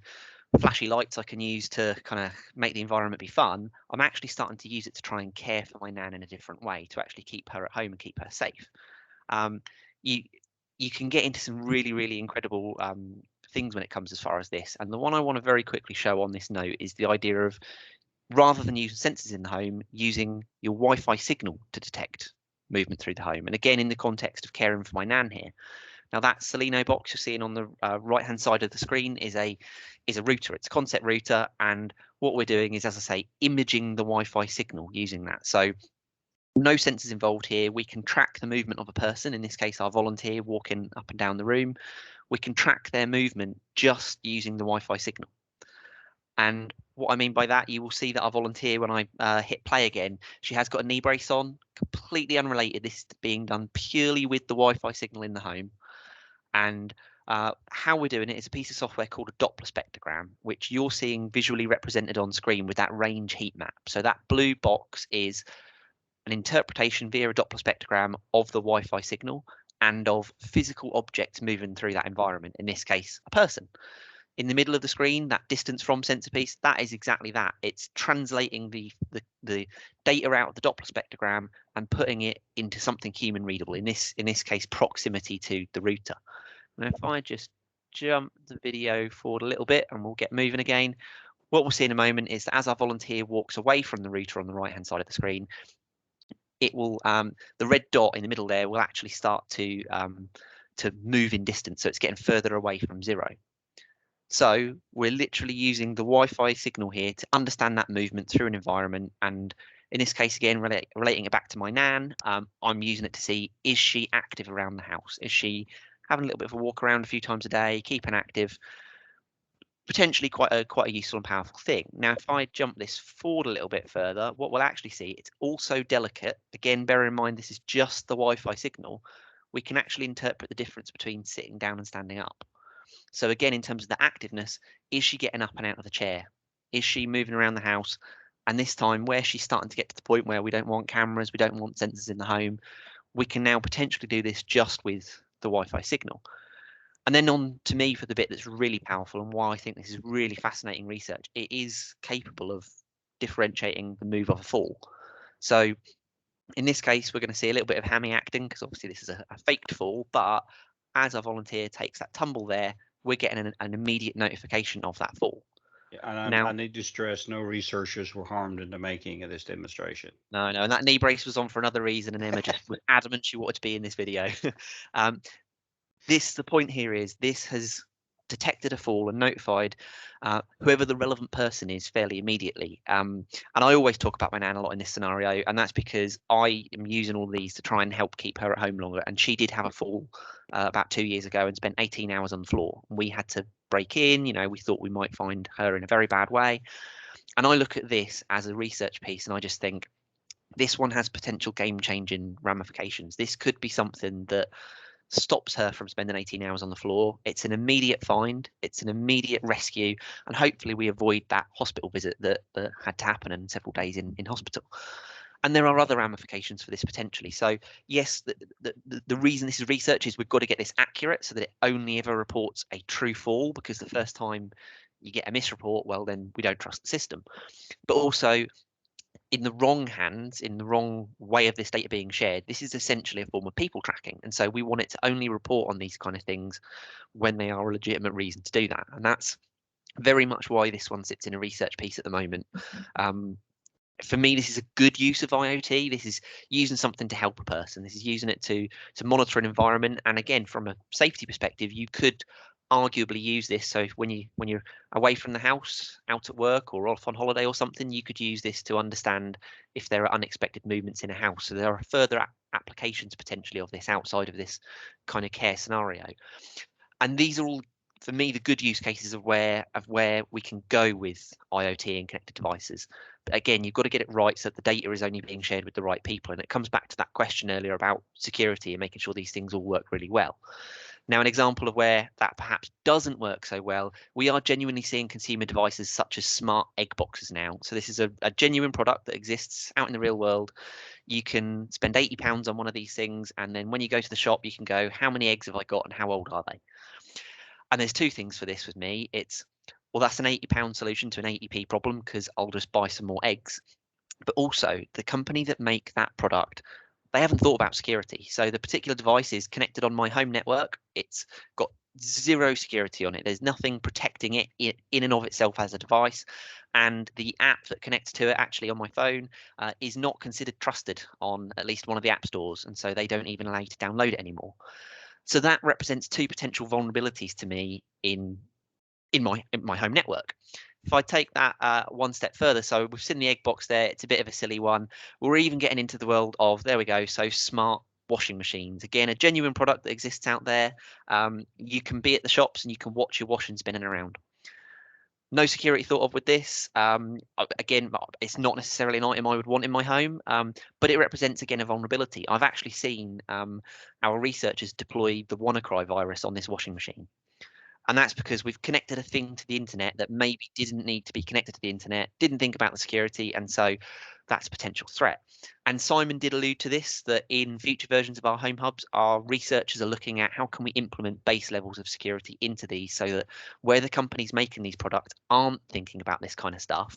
flashy lights I can use to kind of make the environment be fun, I'm actually starting to use it to try and care for my nan in a different way, to actually keep her at home and keep her safe. You can get into some really incredible things when it comes as far as this. And the one I want to very quickly show on this note is the idea of, rather than using sensors in the home, using your Wi-Fi signal to detect movement through the home. And again, in the context of caring for my nan here. Now, that Seleno box you're seeing on the right-hand side of the screen is a router. It's a concept router, and what we're doing is, as I say, imaging the Wi-Fi signal using that. So no sensors involved here. We can track the movement of a person, in this case our volunteer walking up and down the room. We can track their movement just using the Wi-Fi signal. And what I mean by that, you will see that our volunteer, when I hit play again, she has got a knee brace on, completely unrelated. This is being done purely with the Wi-Fi signal in the home. And how we're doing it is a piece of software called a Doppler spectrogram, which you're seeing visually represented on screen with that range heat map. So that blue box is an interpretation via a Doppler spectrogram of the Wi-Fi signal and of physical objects moving through that environment, in this case, a person. In the middle of the screen, that distance from sensor piece, that is exactly that. It's translating the data out of the Doppler spectrogram and putting it into something human readable, in this case, proximity to the router. Now, if I just jump the video forward a little bit and we'll get moving again, what we'll see in a moment is that as our volunteer walks away from the router on the right-hand side of the screen, it will the red dot in the middle there will actually start to move in distance, so it's getting further away from zero. So we're literally using the Wi-Fi signal here to understand that movement through an environment. And in this case, again, relating it back to my nan, I'm using it to see, is she active around the house? Is she having a little bit of a walk around a few times a day, keeping active? Potentially quite a useful and powerful thing. Now, if I jump this forward a little bit further, what we'll actually see, it's also delicate. Again, bear in mind, this is just the Wi-Fi signal. We can actually interpret the difference between sitting down and standing up. So again, in terms of the activeness, is she getting up and out of the chair? Is she moving around the house? And this time, where she's starting to get to the point where we don't want cameras, we don't want sensors in the home, we can now potentially do this just with the Wi-Fi signal. And then on to me for the bit that's really powerful and why I think this is really fascinating research. It is capable of differentiating the move of a fall. So in this case, we're going to see a little bit of hammy acting, because obviously this is a faked fall, but as our volunteer takes that tumble there, we're getting an immediate notification of that fall. Yeah, and I need to stress, no researchers were harmed in the making of this demonstration. No, and that knee brace was on for another reason, and Emma just was adamant she wanted to be in this video. The point here is this has detected a fall and notified whoever the relevant person is fairly immediately. And I always talk about my nan a lot in this scenario, and that's because I am using all these to try and help keep her at home longer. And she did have a fall about 2 years ago and spent 18 hours on the floor. We had to break in, we thought we might find her in a very bad way. And I look at this as a research piece and I just think this one has potential game-changing ramifications. This could be something that stops her from spending 18 hours on the floor. It's an immediate find, it's an immediate rescue, and hopefully we avoid that hospital visit that had to happen and several days in hospital. And there are other ramifications for this potentially. So yes, the reason this is research is we've got to get this accurate so that it only ever reports a true fall, because the first time you get a misreport, well, then we don't trust the system. But also, in the wrong hands, in the wrong way of this data being shared, this is essentially a form of people tracking. And so we want it to only report on these kind of things when they are a legitimate reason to do that. And that's very much why this one sits in a research piece at the moment. For me, this is a good use of IoT. This is using something to help a person. This is using it to monitor an environment. And again, from a safety perspective, you could arguably use this. So when you're away from the house, out at work or off on holiday or something, you could use this to understand if there are unexpected movements in a house. So there are further applications potentially of this outside of this kind of care scenario. And these are all, for me, the good use cases of where we can go with IoT and connected devices. But again, you've got to get it right so that the data is only being shared with the right people. And it comes back to that question earlier about security and making sure these things all work really well. Now, an example of where that perhaps doesn't work so well, we are genuinely seeing consumer devices such as smart egg boxes now. So this is a genuine product that exists out in the real world. You can spend £80 on one of these things, and then when you go to the shop, you can go, how many eggs have I got and how old are they? And there's two things for this with me. It's, well, that's an £80 solution to an 80p problem because I'll just buy some more eggs. But also, the company that make that product, they haven't thought about security. So the particular device is connected on my home network. It's got zero security on it. There's nothing protecting it in and of itself as a device. And the app that connects to it actually on my phone is not considered trusted on at least one of the app stores. And so they don't even allow you to download it anymore. So that represents two potential vulnerabilities to me in my home network. If I take that one step further, so we've seen the egg box there, it's a bit of a silly one. We're even getting into the world of, there we go, so smart washing machines. Again, a genuine product that exists out there. You can be at the shops and you can watch your washing spinning around. No security thought of with this. Again, it's not necessarily an item I would want in my home, but it represents, again, a vulnerability. I've actually seen our researchers deploy the WannaCry virus on this washing machine. And that's because we've connected a thing to the internet that maybe didn't need to be connected to the internet, didn't think about the security, and so that's a potential threat. And Simon did allude to this, that in future versions of our home hubs, our researchers are looking at how can we implement base levels of security into these so that where the companies making these products aren't thinking about this kind of stuff,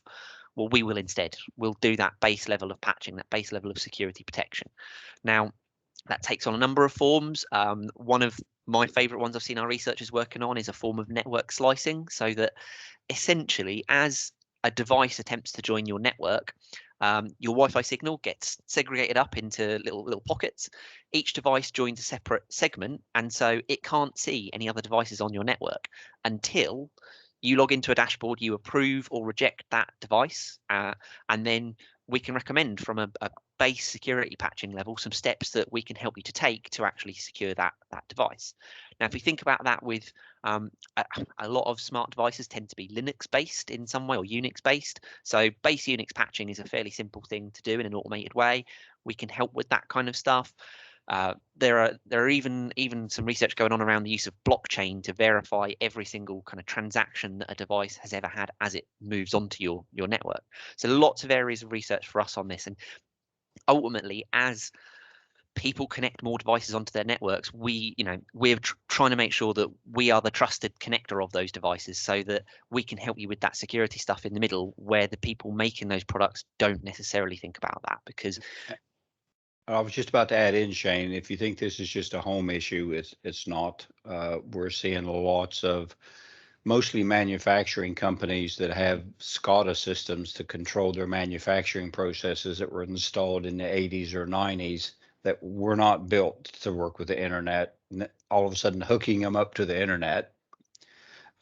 well, we will instead. We'll do that base level of patching, that base level of security protection. Now, that takes on a number of forms. One of my favorite ones I've seen our researchers working on is a form of network slicing, so that essentially as a device attempts to join your network, your Wi-Fi signal gets segregated up into little pockets. Each device joins a separate segment, and so it can't see any other devices on your network until you log into a dashboard, you approve or reject that device, and then we can recommend from a base security patching level some steps that we can help you to take to actually secure that device. Now, if we think about that with a lot of smart devices tend to be Linux based in some way or Unix based. So base Unix patching is a fairly simple thing to do in an automated way. We can help with that kind of stuff. There are even some research going on around the use of blockchain to verify every single kind of transaction that a device has ever had as it moves onto your network. So lots of areas of research for us on this, and ultimately, as people connect more devices onto their networks, we're trying to make sure that we are the trusted connector of those devices so that we can help you with that security stuff in the middle where the people making those products don't necessarily think about that. Because I was just about to add in, Shane, if you think this is just a home issue, it's not. We're seeing lots of mostly manufacturing companies that have SCADA systems to control their manufacturing processes that were installed in the 80s or 90s that were not built to work with the internet. All of a sudden hooking them up to the internet,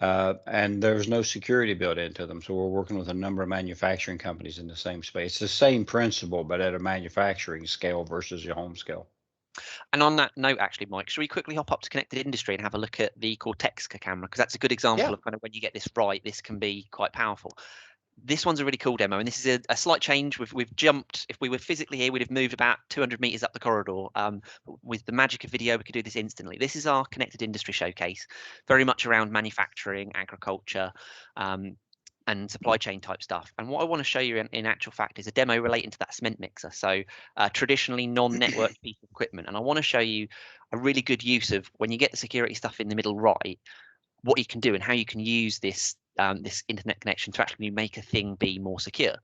and there's no security built into them. So we're working with a number of manufacturing companies in the same space. It's the same principle, but at a manufacturing scale versus your home scale. And on that note, actually, Mike, should we quickly hop up to Connected Industry and have a look at the Cortexica camera? Because that's a good example of kind of when you get this right, this can be quite powerful. This one's a really cool demo, and this is a slight change. We've jumped. If we were physically here, we'd have moved about 200 meters up the corridor. With the magic of video, we could do this instantly. This is our Connected Industry showcase, very much around manufacturing, agriculture, and supply chain type stuff. And what I want to show you in actual fact is a demo relating to that cement mixer. So traditionally non-network piece of equipment. And I want to show you a really good use of when you get the security stuff in the middle right, what you can do and how you can use this this internet connection to actually make a thing be more secure.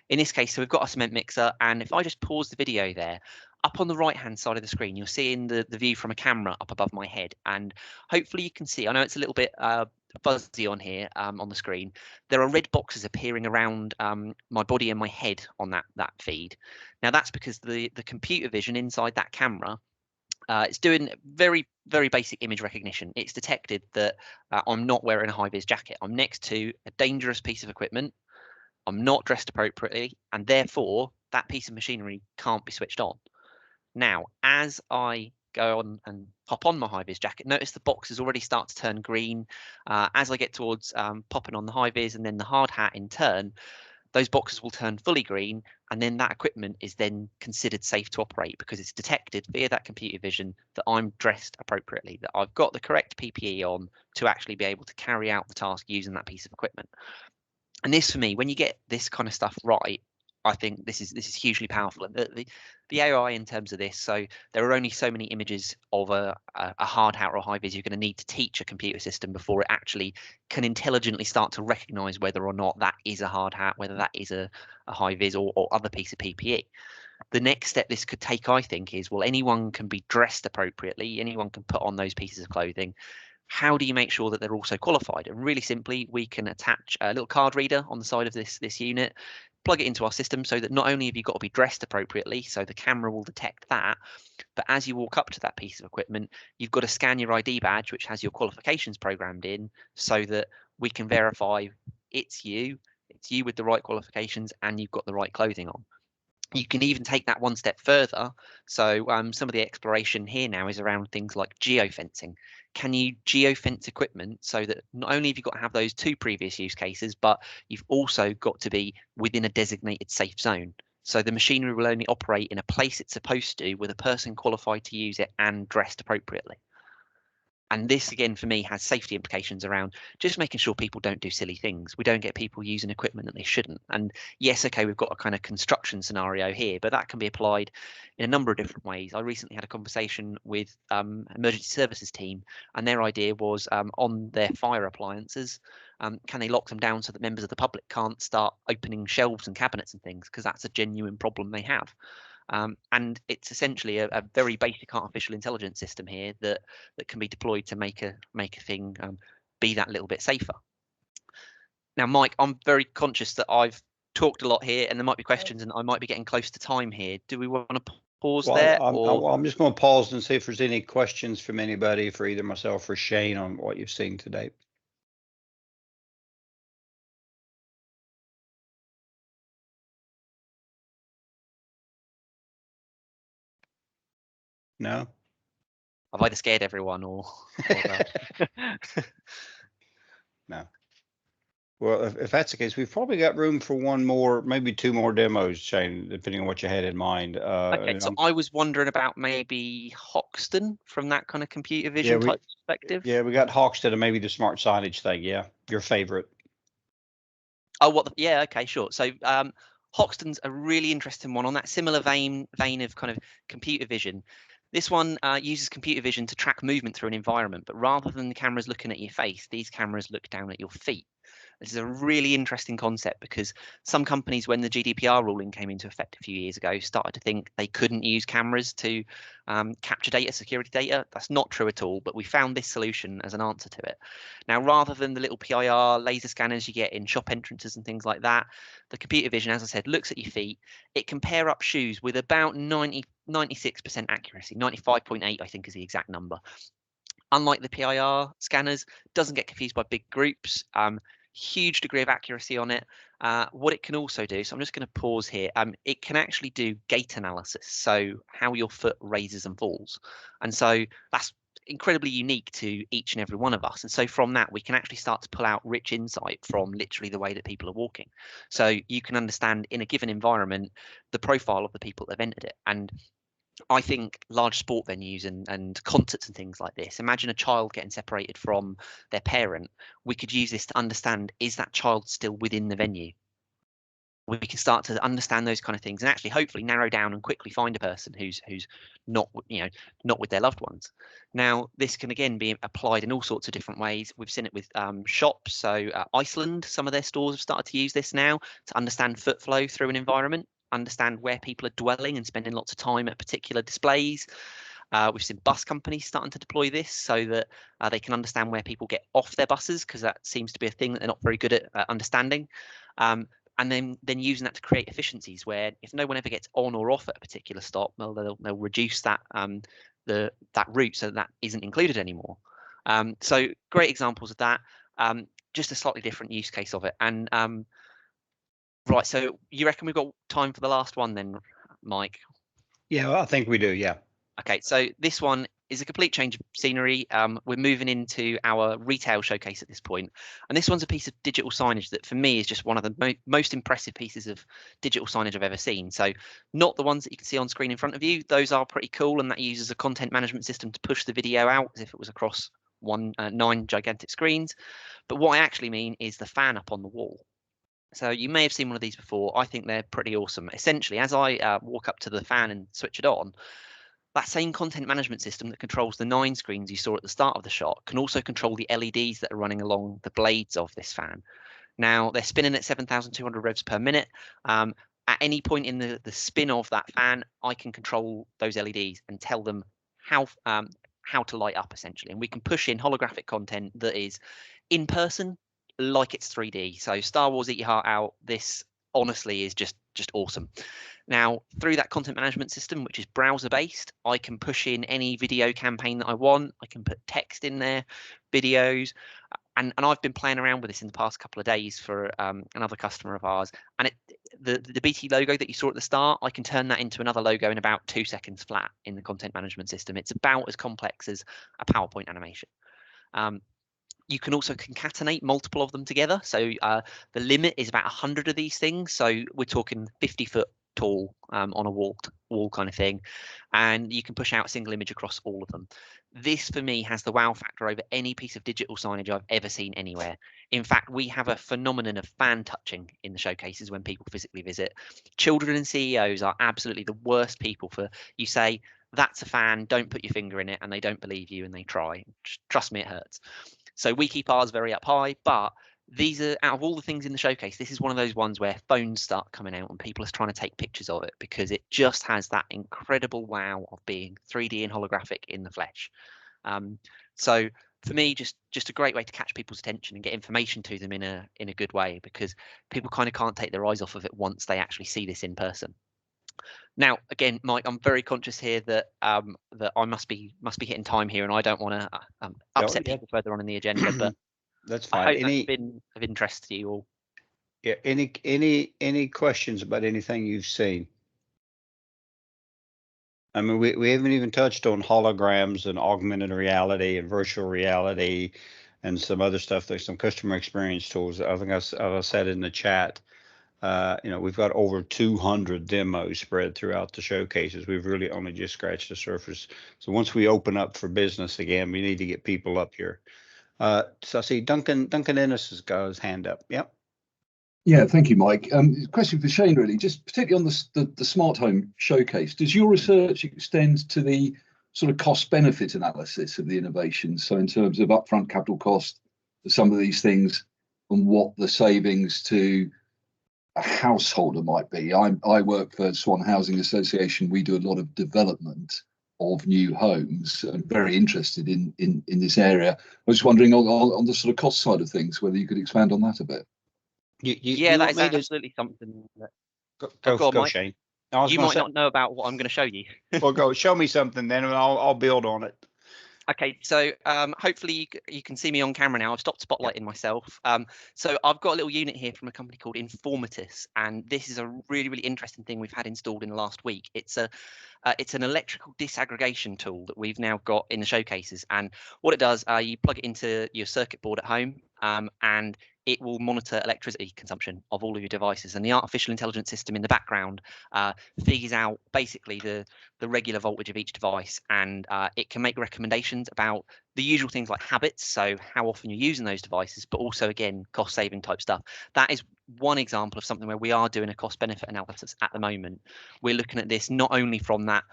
In this case, so we've got a cement mixer, and if I just pause the video there, up on the right hand side of the screen, you're seeing the view from a camera up above my head, and hopefully you can see, I know it's a little bit fuzzy on here on the screen, there are red boxes appearing around my body and my head on that feed. Now that's because the computer vision inside that camera, it's doing very, very basic image recognition. It's detected that I'm not wearing a high-vis jacket. I'm next to a dangerous piece of equipment. I'm not dressed appropriately, and therefore that piece of machinery can't be switched on. Now, as I go on and pop on my high-vis jacket, notice the boxes already start to turn green. As I get towards popping on the high-vis and then the hard hat in turn, those boxes will turn fully green, and then that equipment is then considered safe to operate because it's detected via that computer vision that I'm dressed appropriately, that I've got the correct PPE on to actually be able to carry out the task using that piece of equipment. And this, for me, when you get this kind of stuff right, I think this is hugely powerful. And the AI in terms of this, so there are only so many images of a hard hat or a high vis you're going to need to teach a computer system before it actually can intelligently start to recognize whether or not that is a hard hat, whether that is a high vis or other piece of PPE. The next step this could take, I think, is, well, anyone can be dressed appropriately, anyone can put on those pieces of clothing. How do you make sure that they're also qualified? And really simply, we can attach a little card reader on the side of this unit, plug it into our system so that not only have you got to be dressed appropriately, so the camera will detect that, but as you walk up to that piece of equipment, you've got to scan your ID badge, which has your qualifications programmed in, so that we can verify it's you with the right qualifications and you've got the right clothing on. You can even take that one step further. So some of the exploration here now is around things like geofencing. Can you geofence equipment so that not only have you got to have those 2 previous use cases, but you've also got to be within a designated safe zone. So the machinery will only operate in a place it's supposed to with a person qualified to use it and dressed appropriately. And this, again, for me, has safety implications around just making sure people don't do silly things. We don't get people using equipment that they shouldn't. And yes, okay, we've got a kind of construction scenario here, but that can be applied in a number of different ways. I recently had a conversation with emergency services team, and their idea was on their fire appliances, can they lock them down so that members of the public can't start opening shelves and cabinets and things, because that's a genuine problem they have. And it's essentially a very basic artificial intelligence system here that can be deployed to make a thing be that little bit safer. Now, Mike, I'm very conscious that I've talked a lot here, and there might be questions, and I might be getting close to time here. Do we want to pause there? I'm just going to pause and see if there's any questions from anybody for either myself or Shane on what you've seen today. No? I've either scared everyone or No. Well, if that's the case, we've probably got room for one more, maybe 2 more demos, Shane, depending on what you had in mind. Okay, so I was wondering about maybe Hoxton from that kind of computer vision type perspective. Yeah, we got Hoxton and maybe the smart signage thing. Yeah, your favorite. Oh, yeah, okay, sure. So Hoxton's a really interesting one on that similar vein of kind of computer vision. This one uses computer vision to track movement through an environment, but rather than the cameras looking at your face, these cameras look down at your feet. This is a really interesting concept because some companies, when the GDPR ruling came into effect a few years ago, started to think they couldn't use cameras to capture data, security data. That's not true at all, but we found this solution as an answer to it. Now, rather than the little PIR laser scanners you get in shop entrances and things like that, the computer vision, as I said, looks at your feet. It can pair up shoes with about 96% accuracy, 95.8, I think is the exact number. Unlike the PIR scanners, doesn't get confused by big groups. Huge degree of accuracy on it. What it can also do, so I'm just going to pause here, it can actually do gait analysis, so how your foot raises and falls. And so that's incredibly unique to each and every one of us. And so from that, we can actually start to pull out rich insight from literally the way that people are walking. So you can understand in a given environment, the profile of the people that have entered it. And I think large sport venues and concerts and things like this, imagine a child getting separated from their parent. We could use this to understand, is that child still within the venue? we can start to understand those kind of things and actually hopefully narrow down and quickly find a person who's not, you know, not with their loved ones. Now, this can again be applied in all sorts of different ways. We've seen it with shops. So Iceland, some of their stores have started to use this now to understand foot flow through an environment, understand where people are dwelling and spending lots of time at particular displays. We've seen bus companies starting to deploy this so that they can understand where people get off their buses, because that seems to be a thing that they're not very good at understanding. And then using that to create efficiencies where if no one ever gets on or off at a particular stop, well, they'll reduce that that route so that isn't included anymore. So great examples of that. Just a slightly different use case of it. And right, so you reckon we've got time for the last one then, Mike? Yeah, well, I think we do. Yeah. Okay, so this one is a complete change of scenery. We're moving into our retail showcase at this point, and this one's a piece of digital signage that for me is just one of the most impressive pieces of digital signage I've ever seen. So not the ones that you can see on screen in front of you. Those are pretty cool, and that uses a content management system to push the video out as if it was across 9 gigantic screens. But what I actually mean is the fan up on the wall. So you may have seen one of these before. I think they're pretty awesome. Essentially, as I walk up to the fan and switch it on, that same content management system that controls the 9 screens you saw at the start of the shot can also control the LEDs that are running along the blades of this fan. Now, they're spinning at 7,200 revs per minute. At any point in the spin of that fan, I can control those LEDs and tell them how to light up, essentially. And we can push in holographic content that is in person, like it's 3D. So Star Wars Eat Your Heart Out, this honestly is just awesome. Now, through that content management system, which is browser based, I can push in any video campaign that I want. I can put text in there, videos, and I've been playing around with this in the past couple of days for another customer of ours. And the BT logo that you saw at the start, I can turn that into another logo in about 2 seconds flat in the content management system. It's about as complex as a PowerPoint animation. You can also concatenate multiple of them together. So the limit is about 100 of these things. So we're talking 50 foot tall on a wall kind of thing. And you can push out a single image across all of them. This for me has the wow factor over any piece of digital signage I've ever seen anywhere. In fact, we have a phenomenon of fan touching in the showcases when people physically visit. Children and CEOs are absolutely the worst people for, you say, that's a fan, don't put your finger in it, and they don't believe you and they try. Trust me, it hurts. So we keep ours very up high, but these are, out of all the things in the showcase, this is one of those ones where phones start coming out and people are trying to take pictures of it because it just has that incredible wow of being 3D and holographic in the flesh. So for me, just a great way to catch people's attention and get information to them in a good way, because people kind of can't take their eyes off of it once they actually see this in person. Now, again, Mike, I'm very conscious here that that I must be hitting time here, and I don't want to upset people further on in the agenda. But that's fine. I hope that's been of interest to you all. Yeah. Any questions about anything you've seen? I mean, we haven't even touched on holograms and augmented reality and virtual reality and some other stuff. There's some customer experience tools. I think I said in the chat. We've got over 200 demos spread throughout the showcases. We've really only just scratched the surface. So once we open up for business again, we need to get people up here. So I see Duncan Ennis has got his hand up. Yep. Yeah, thank you, Mike. Question for Shane, really, just particularly on the smart home showcase. Does your research extend to the sort of cost-benefit analysis of the innovations? So in terms of upfront capital cost for some of these things and what the savings to a householder might be. I work for Swan Housing Association. We do a lot of development of new homes. I'm very interested in this area. I was wondering on the sort of cost side of things, whether you could expand on that a bit. Yeah, that is absolutely something that go Mike. Shane. You might not know about what I'm going to show you. Well, go show me something then, and I'll build on it. Okay, so hopefully you can see me on camera now. I've stopped spotlighting myself. So I've got a little unit here from a company called Informatus, and this is a really, really interesting thing we've had installed in the last week. It's an electrical disaggregation tool that we've now got in the showcases, and what it does, you plug it into your circuit board at home, and it will monitor electricity consumption of all of your devices, and the artificial intelligence system in the background figures out basically the regular voltage of each device, and it can make recommendations about the usual things like habits, so how often you're using those devices, but also again cost saving type stuff. That is one example of something where we are doing a cost benefit analysis at the moment. We're looking at this not only from that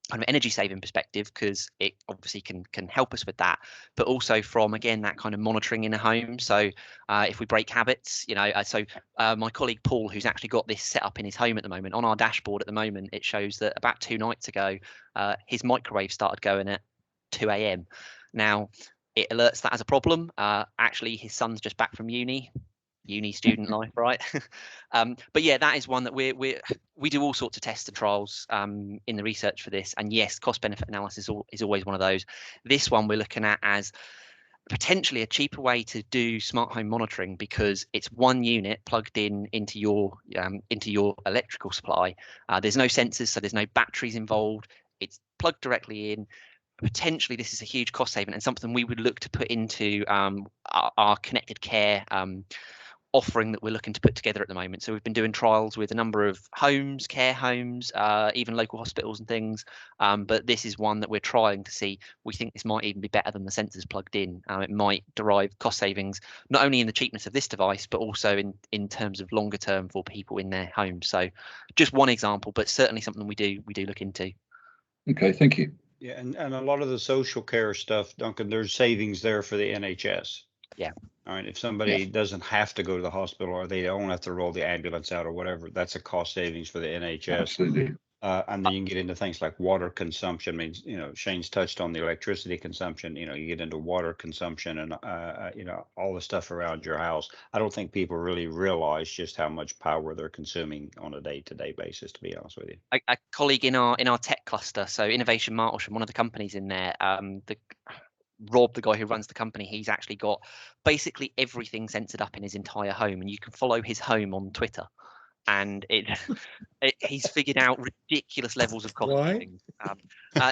kind of energy saving perspective, because it obviously can help us with that, but also from, again, that kind of monitoring in a home. So if we break habits, you know, my colleague Paul, who's actually got this set up in his home at the moment, on our dashboard at the moment, it shows that about 2 nights ago, his microwave started going at 2 a.m. Now, it alerts that as a problem. Actually, his son's just back from uni student life, right? But yeah, that is one that we do all sorts of tests and trials in the research for this. And yes, cost benefit analysis is always one of those. This one we're looking at as potentially a cheaper way to do smart home monitoring, because it's one unit plugged into your electrical supply. There's no sensors, so there's no batteries involved. It's plugged directly in. Potentially, this is a huge cost saving and something we would look to put into our connected care offering that we're looking to put together at the moment. So we've been doing trials with a number of homes, care homes, even local hospitals and things. But this is one that we're trying to see. We think this might even be better than the sensors plugged in. It might derive cost savings, not only in the cheapness of this device, but also in terms of longer term for people in their homes. So just one example, but certainly something we do look into. Okay, thank you. Yeah, and a lot of the social care stuff, Duncan, there's savings there for the NHS. Yeah. All right. If somebody doesn't have to go to the hospital, or they don't have to roll the ambulance out or whatever, that's a cost savings for the NHS. Absolutely. And then you can get into things like water consumption. Means, you know, Shane's touched on the electricity consumption. You know, you get into water consumption and you know, all the stuff around your house. I don't think people really realize just how much power they're consuming on a day-to-day basis, to be honest with you. A colleague in our tech cluster, so Innovation Martlesham, one of the companies in there, Rob, the guy who runs the company, he's actually got basically everything censored up in his entire home, and you can follow his home on Twitter. And he's figured out ridiculous levels of cost savings.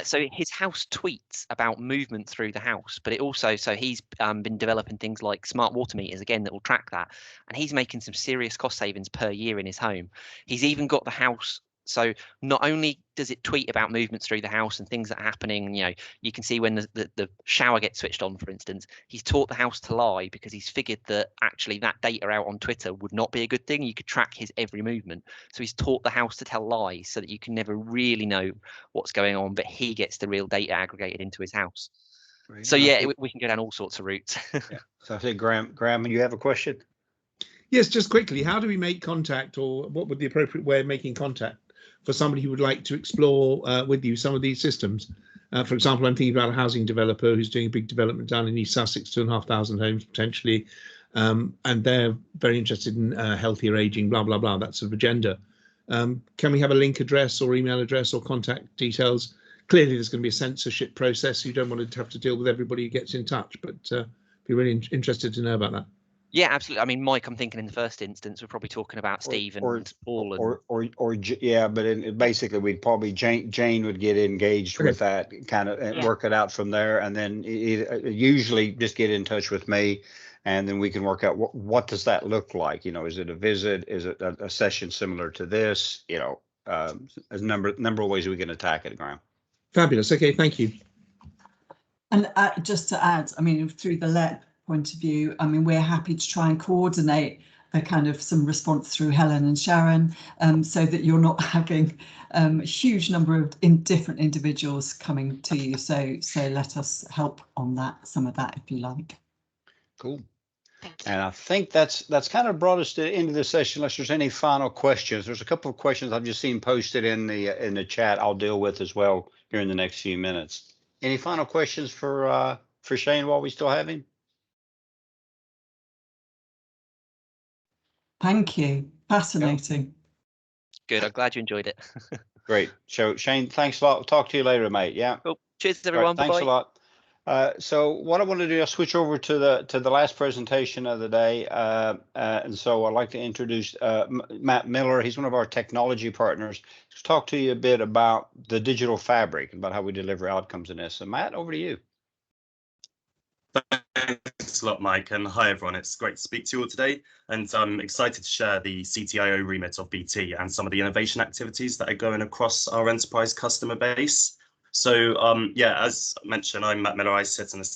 So his house tweets about movement through the house, but it also, so he's been developing things like smart water meters, again, that will track that. And he's making some serious cost savings per year in his home. He's even got the house. So not only does it tweet about movements through the house and things that are happening, you know, you can see when the shower gets switched on, for instance. He's taught the house to lie because he's figured that actually that data out on Twitter would not be a good thing. You could track his every movement. So he's taught the house to tell lies so that you can never really know what's going on, but he gets the real data aggregated into his house. Right. So yeah, we can go down all sorts of routes. Yeah. So I think Graham, you have a question? Yes, just quickly, how do we make contact, or what would the appropriate way of making contact for somebody who would like to explore with you some of these systems? For example, I'm thinking about a housing developer who's doing a big development down in East Sussex, 2,500 homes potentially, and they're very interested in healthier aging, blah, blah, blah, that sort of agenda. Can we have a link address or email address or contact details? Clearly, there's going to be a censorship process. So you don't want to have to deal with everybody who gets in touch, but be really interested to know about that. Yeah, absolutely. I mean, Mike, I'm thinking in the first instance, we're probably talking about Steve and Paul. Yeah, but basically we'd probably, Jane would get engaged with that kind of and work it out from there. And then usually just get in touch with me, and then we can work out what does that look like? You know, is it a visit? Is it a session similar to this? You know, a number of ways we can attack it, Graham. Fabulous. Okay, thank you. And just to add, I mean, through the LEP point of view, I mean, we're happy to try and coordinate a kind of some response through Helen and Sharon, so that you're not having a huge number of different individuals coming to you. So let us help on that, some of that, if you like. Cool. And I think that's kind of brought us to the end of the session, unless there's any final questions. There's a couple of questions I've just seen posted in the chat I'll deal with as well here in the next few minutes. Any final questions for Shane while we still have him? Thank you. Fascinating. Good. I'm glad you enjoyed it. Great. So Shane, thanks a lot. Talk to you later, mate. Yeah. Cool. Cheers, everyone. Right, thanks a lot. So what I want to do, I'll switch over to the last presentation of the day, and so I'd like to introduce Matt Miller. He's one of our technology partners. Let's talk to you a bit about the digital fabric, about how we deliver outcomes in this. So Matt, over to you. Thanks, Thanks a lot, Mike, and hi everyone. It's great to speak to you all today, and I'm excited to share the CTIO remit of BT and some of the innovation activities that are going across our enterprise customer base. So yeah, as mentioned, I'm Matt Miller. I sit in the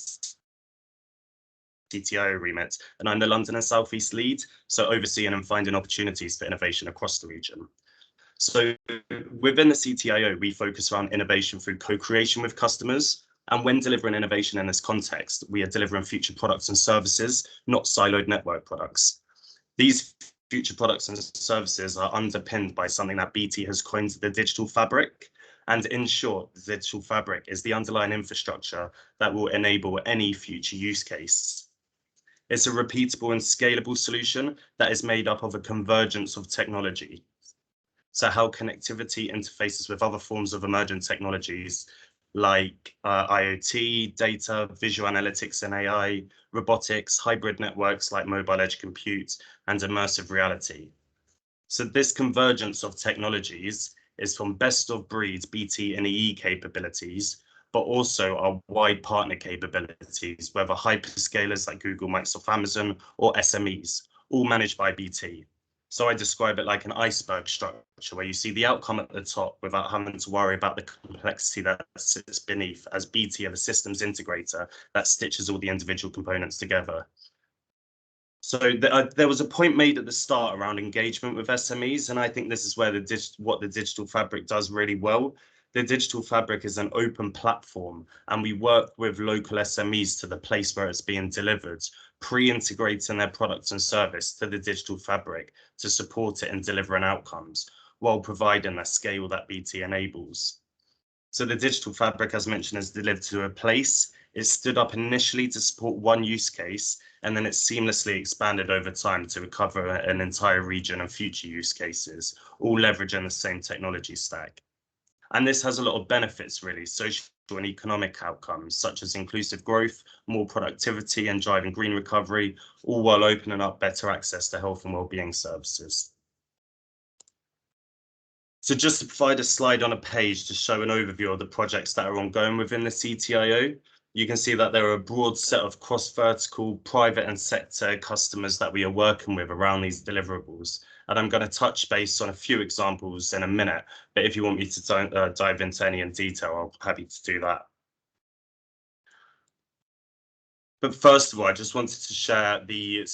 CTIO remit, and I'm the London and South East lead, so overseeing and finding opportunities for innovation across the region. So within the CTIO, we focus around innovation through co-creation with customers. And when delivering innovation in this context, we are delivering future products and services, not siloed network products. These future products and services are underpinned by something that BT has coined the digital fabric. And in short, the digital fabric is the underlying infrastructure that will enable any future use case. It's a repeatable and scalable solution that is made up of a convergence of technology. So how connectivity interfaces with other forms of emerging technologies like IoT, data, visual analytics and AI, robotics, hybrid networks like mobile edge compute, and immersive reality. So this convergence of technologies is from best of breed BT and EE capabilities, but also our wide partner capabilities, whether hyperscalers like Google, Microsoft, Amazon, or SMEs, all managed by BT. So I describe it like an iceberg structure where you see the outcome at the top without having to worry about the complexity that sits beneath, as BT are the systems integrator that stitches all the individual components together. So there was a point made at the start around engagement with SMEs, and I think this is where what the digital fabric does really well. The digital fabric is an open platform, and we work with local SMEs to the place where it's being delivered, pre-integrating their products and service to the digital fabric to support it in delivering outcomes, while providing the scale that BT enables. So the digital fabric, as mentioned, is delivered to a place. It stood up initially to support one use case, and then it's seamlessly expanded over time to cover an entire region and future use cases, all leveraging the same technology stack. And this has a lot of benefits, really, social and economic outcomes, such as inclusive growth, more productivity, and driving green recovery, all while opening up better access to health and wellbeing services. So just to provide a slide on a page to show an overview of the projects that are ongoing within the CTIO, you can see that there are a broad set of cross-vertical private and sector customers that we are working with around these deliverables. And I'm going to touch base on a few examples in a minute, but if you want me to dive into any in detail, I'm happy to do that. But first of all, I just wanted to share the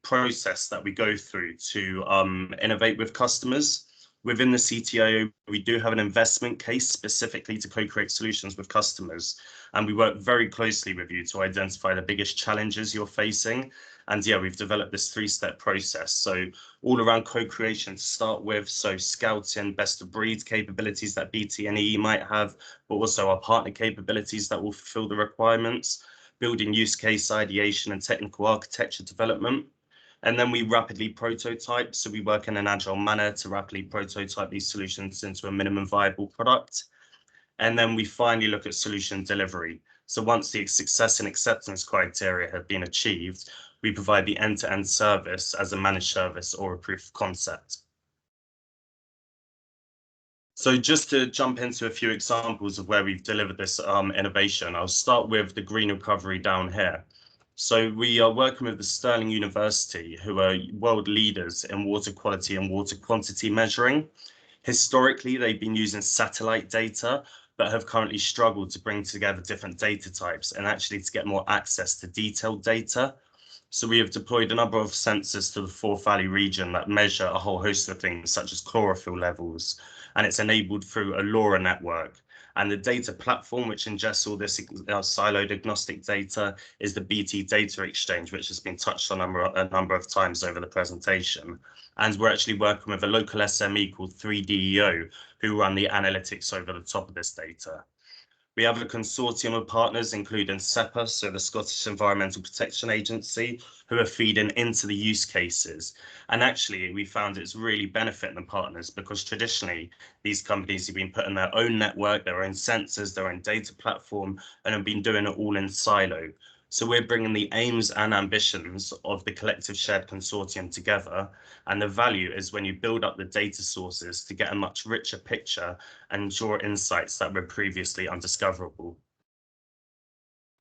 process that we go through to innovate with customers. Within the CTIO, we do have an investment case specifically to co-create solutions with customers. And we work very closely with you to identify the biggest challenges you're facing. And yeah, we've developed this three-step process. So all around co-creation to start with, so scouting best of breed capabilities that BT and EE might have, but also our partner capabilities that will fulfill the requirements, building use case ideation and technical architecture development. And then we rapidly prototype. So we work in an agile manner to rapidly prototype these solutions into a minimum viable product. And then we finally look at solution delivery. So once the success and acceptance criteria have been achieved, we provide the end-to-end service as a managed service or a proof of concept. So just to jump into a few examples of where we've delivered this innovation, I'll start with the green recovery down here. So we are working with the Stirling University, who are world leaders in water quality and water quantity measuring. Historically, they've been using satellite data, but have currently struggled to bring together different data types and actually to get more access to detailed data. So we have deployed a number of sensors to the Forth Valley region that measure a whole host of things such as chlorophyll levels, and it's enabled through a LoRa network. And the data platform, which ingests all this siloed agnostic data, is the BT Data Exchange, which has been touched on a number of times over the presentation. And we're actually working with a local SME called 3DEO, who run the analytics over the top of this data. We have a consortium of partners, including SEPA, so the Scottish Environmental Protection Agency, who are feeding into the use cases. And actually, we found it's really benefiting the partners because traditionally, these companies have been putting their own network, their own sensors, their own data platform, and have been doing it all in silo. So we're bringing the aims and ambitions of the collective shared consortium together. And the value is when you build up the data sources to get a much richer picture and draw insights that were previously undiscoverable.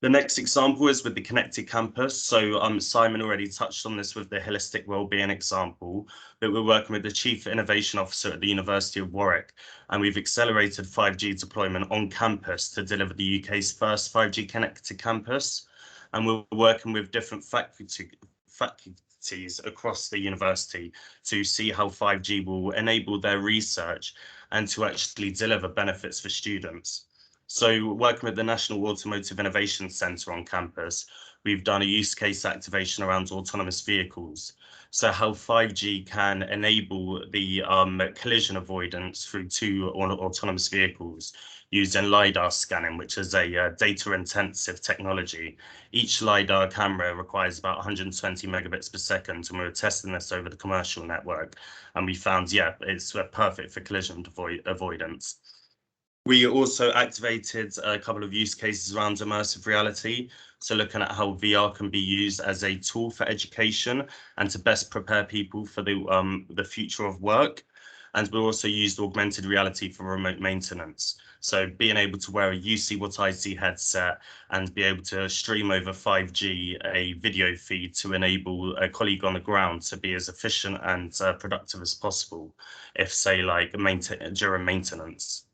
The next example is with the connected campus. So Simon already touched on this with the holistic wellbeing example, but we're working with the Chief Innovation Officer at the University of Warwick, and we've accelerated 5G deployment on campus to deliver the UK's first 5G connected campus. And we're working with different faculties across the university to see how 5G will enable their research and to actually deliver benefits for students. So working with the National Automotive Innovation Centre on campus, we've done a use case activation around autonomous vehicles. So how 5G can enable the collision avoidance through two autonomous vehicles using LiDAR scanning, which is a data-intensive technology. Each LiDAR camera requires about 120 megabits per second, and we were testing this over the commercial network, and we found, yeah, it's perfect for collision avoidance. We also activated a couple of use cases around immersive reality. So looking at how VR can be used as a tool for education and to best prepare people for the future of work. And we also used augmented reality for remote maintenance. So being able to wear a You See What I See headset and be able to stream over 5G a video feed to enable a colleague on the ground to be as efficient and productive as possible, if say like during maintenance.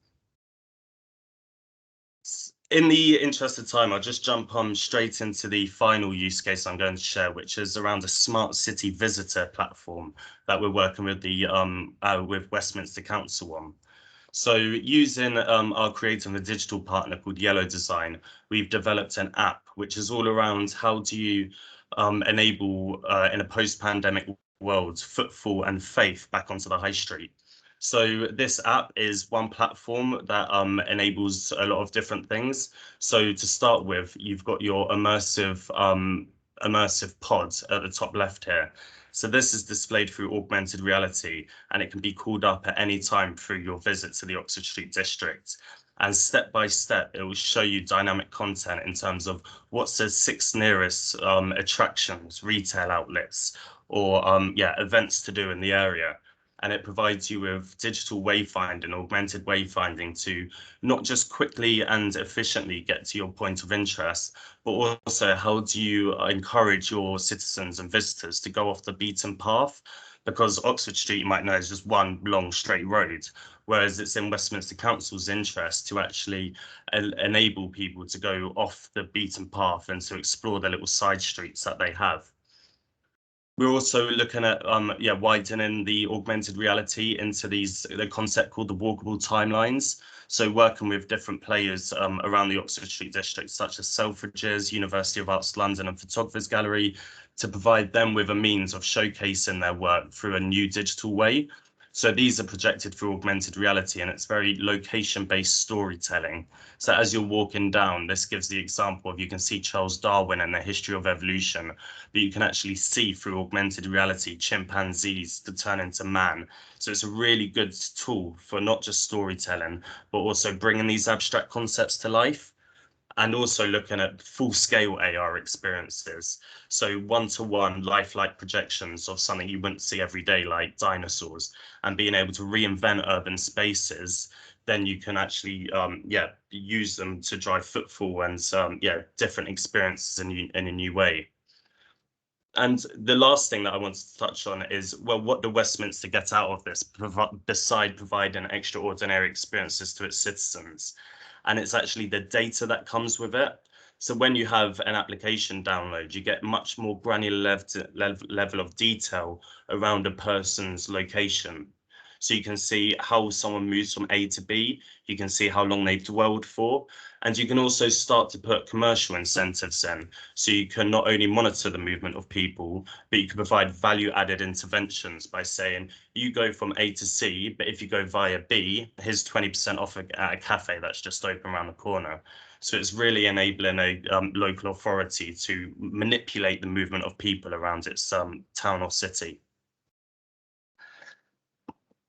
In the interest of time, I'll just jump on straight into the final use case I'm going to share, which is around a smart city visitor platform that we're working with the with Westminster Council on. So using our creative and digital partner called Yellow Design, we've developed an app which is all around how do you enable in a post-pandemic world footfall and faith back onto the high street. So this app is one platform that enables a lot of different things. So to start with, you've got your immersive pod at the top left here. So this is displayed through augmented reality, and it can be called up at any time through your visit to the Oxford Street district. And step by step, it will show you dynamic content in terms of what's the 6 nearest attractions, retail outlets, or events to do in the area. And it provides you with digital wayfinding, augmented wayfinding to not just quickly and efficiently get to your point of interest, but also how do you encourage your citizens and visitors to go off the beaten path? Because Oxford Street, you might know, is just one long straight road, whereas it's in Westminster Council's interest to actually enable people to go off the beaten path and to explore the little side streets that they have. We're also looking at widening the augmented reality into the concept called the walkable timelines. So working with different players around the Oxford Street district, such as Selfridges, University of Arts London and Photographers Gallery, to provide them with a means of showcasing their work through a new digital way. So these are projected through augmented reality, and it's very location-based storytelling. So as you're walking down, this gives the example of you can see Charles Darwin and the history of evolution, but you can actually see through augmented reality chimpanzees to turn into man. So it's a really good tool for not just storytelling, but also bringing these abstract concepts to life. And also looking at full-scale AR experiences. So one-to-one lifelike projections of something you wouldn't see every day, like dinosaurs, and being able to reinvent urban spaces, then you can actually use them to drive footfall and different experiences in a new way. And the last thing that I wanted to touch on is, well, what do Westminster get out of this, beside providing extraordinary experiences to its citizens? And it's actually the data that comes with it. So when you have an application download, you get much more granular level of detail around a person's location. So you can see how someone moves from A to B, you can see how long they've dwelled for, and you can also start to put commercial incentives in. So you can not only monitor the movement of people, but you can provide value-added interventions by saying, you go from A to C, but if you go via B, here's 20% off at a cafe that's just open around the corner. So it's really enabling a local authority to manipulate the movement of people around its town or city.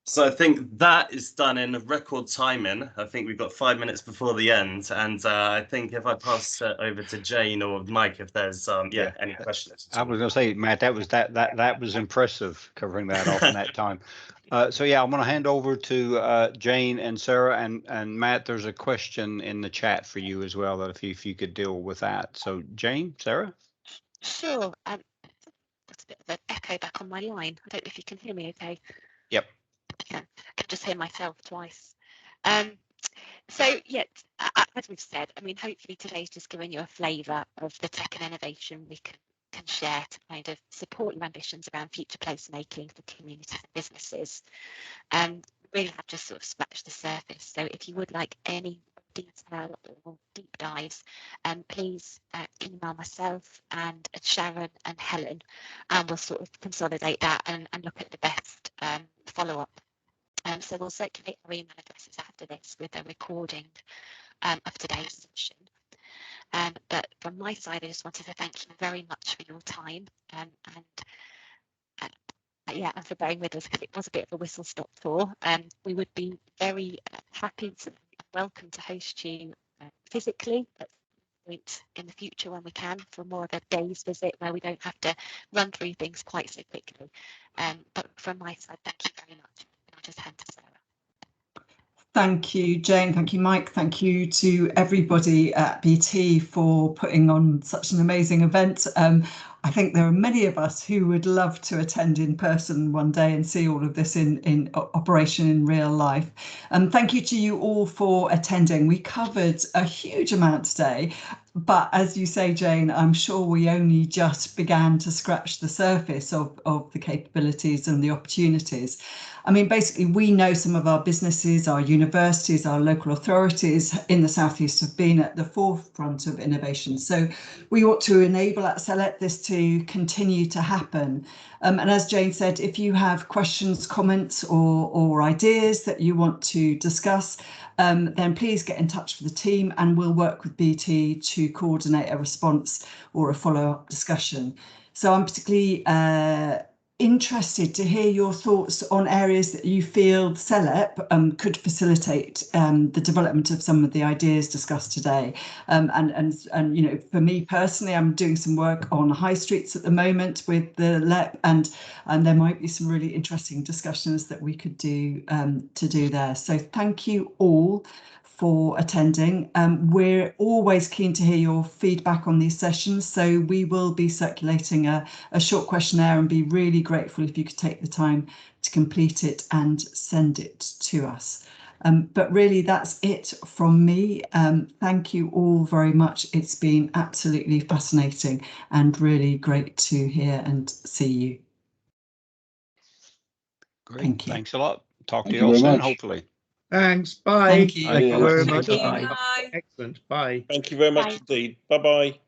So I think that is done in record timing. I think we've got 5 minutes before the end, and I think if I pass it over to Jane or Mike, if there's any questions. I was going to say, Matt, that was impressive covering that off in that time. So yeah, I'm going to hand over to Jane and Sarah and Matt. There's a question in the chat for you as well, that if you could deal with that. So Jane, Sarah. Sure. That's a bit of an echo back on my line. I don't know if you can hear me okay. Yep. Yeah, I can just hear myself twice. So yeah, as we've said, I mean, hopefully today's just given you a flavour of the tech and innovation we can share to kind of support your ambitions around future placemaking for communities and businesses. Really have just sort of scratched the surface. So if you would like any detail or deep dives, please email myself and Sharon and Helen, and we'll sort of consolidate that and look at the best follow-up. So we'll circulate our email addresses after this with a recording of today's session. But from my side, I just wanted to thank you very much for your time and for bearing with us, because it was a bit of a whistle-stop tour. We would be very happy to welcome to host you physically at some point in the future when we can, for more of a day's visit where we don't have to run through things quite so quickly. But from my side, thank you very much. I'll just hand to Sarah. Thank you, Jane. Thank you, Mike. Thank you to everybody at BT for putting on such an amazing event. I think there are many of us who would love to attend in person one day and see all of this in operation in real life. Thank you to you all for attending. We covered a huge amount today, but as you say, Jane, I'm sure we only just began to scratch the surface of the capabilities and the opportunities. I mean, basically, we know some of our businesses, our universities, our local authorities in the South East have been at the forefront of innovation. So we ought to enable at SELEP this to continue to happen. And as Jane said, if you have questions, comments or ideas that you want to discuss, then please get in touch with the team and we'll work with BT to coordinate a response or a follow-up discussion. So I'm particularly interested to hear your thoughts on areas that you feel SELEP could facilitate the development of some of the ideas discussed today. And you know, for me personally, I'm doing some work on high streets at the moment with the LEP, and there might be some really interesting discussions that we could do to do there. So thank you all for attending. We're always keen to hear your feedback on these sessions, so we will be circulating a short questionnaire and be really grateful if you could take the time to complete it and send it to us. But really, that's it from me. Thank you all very much. It's been absolutely fascinating and really great to hear and see you. Great. Thank you. Thanks a lot. Talk to Thank you you all very soon, much. hopefully. Thanks. Bye. Thank you. Thank you very Thank much. you. Excellent. Bye. Thank you very much Bye. indeed. Bye bye.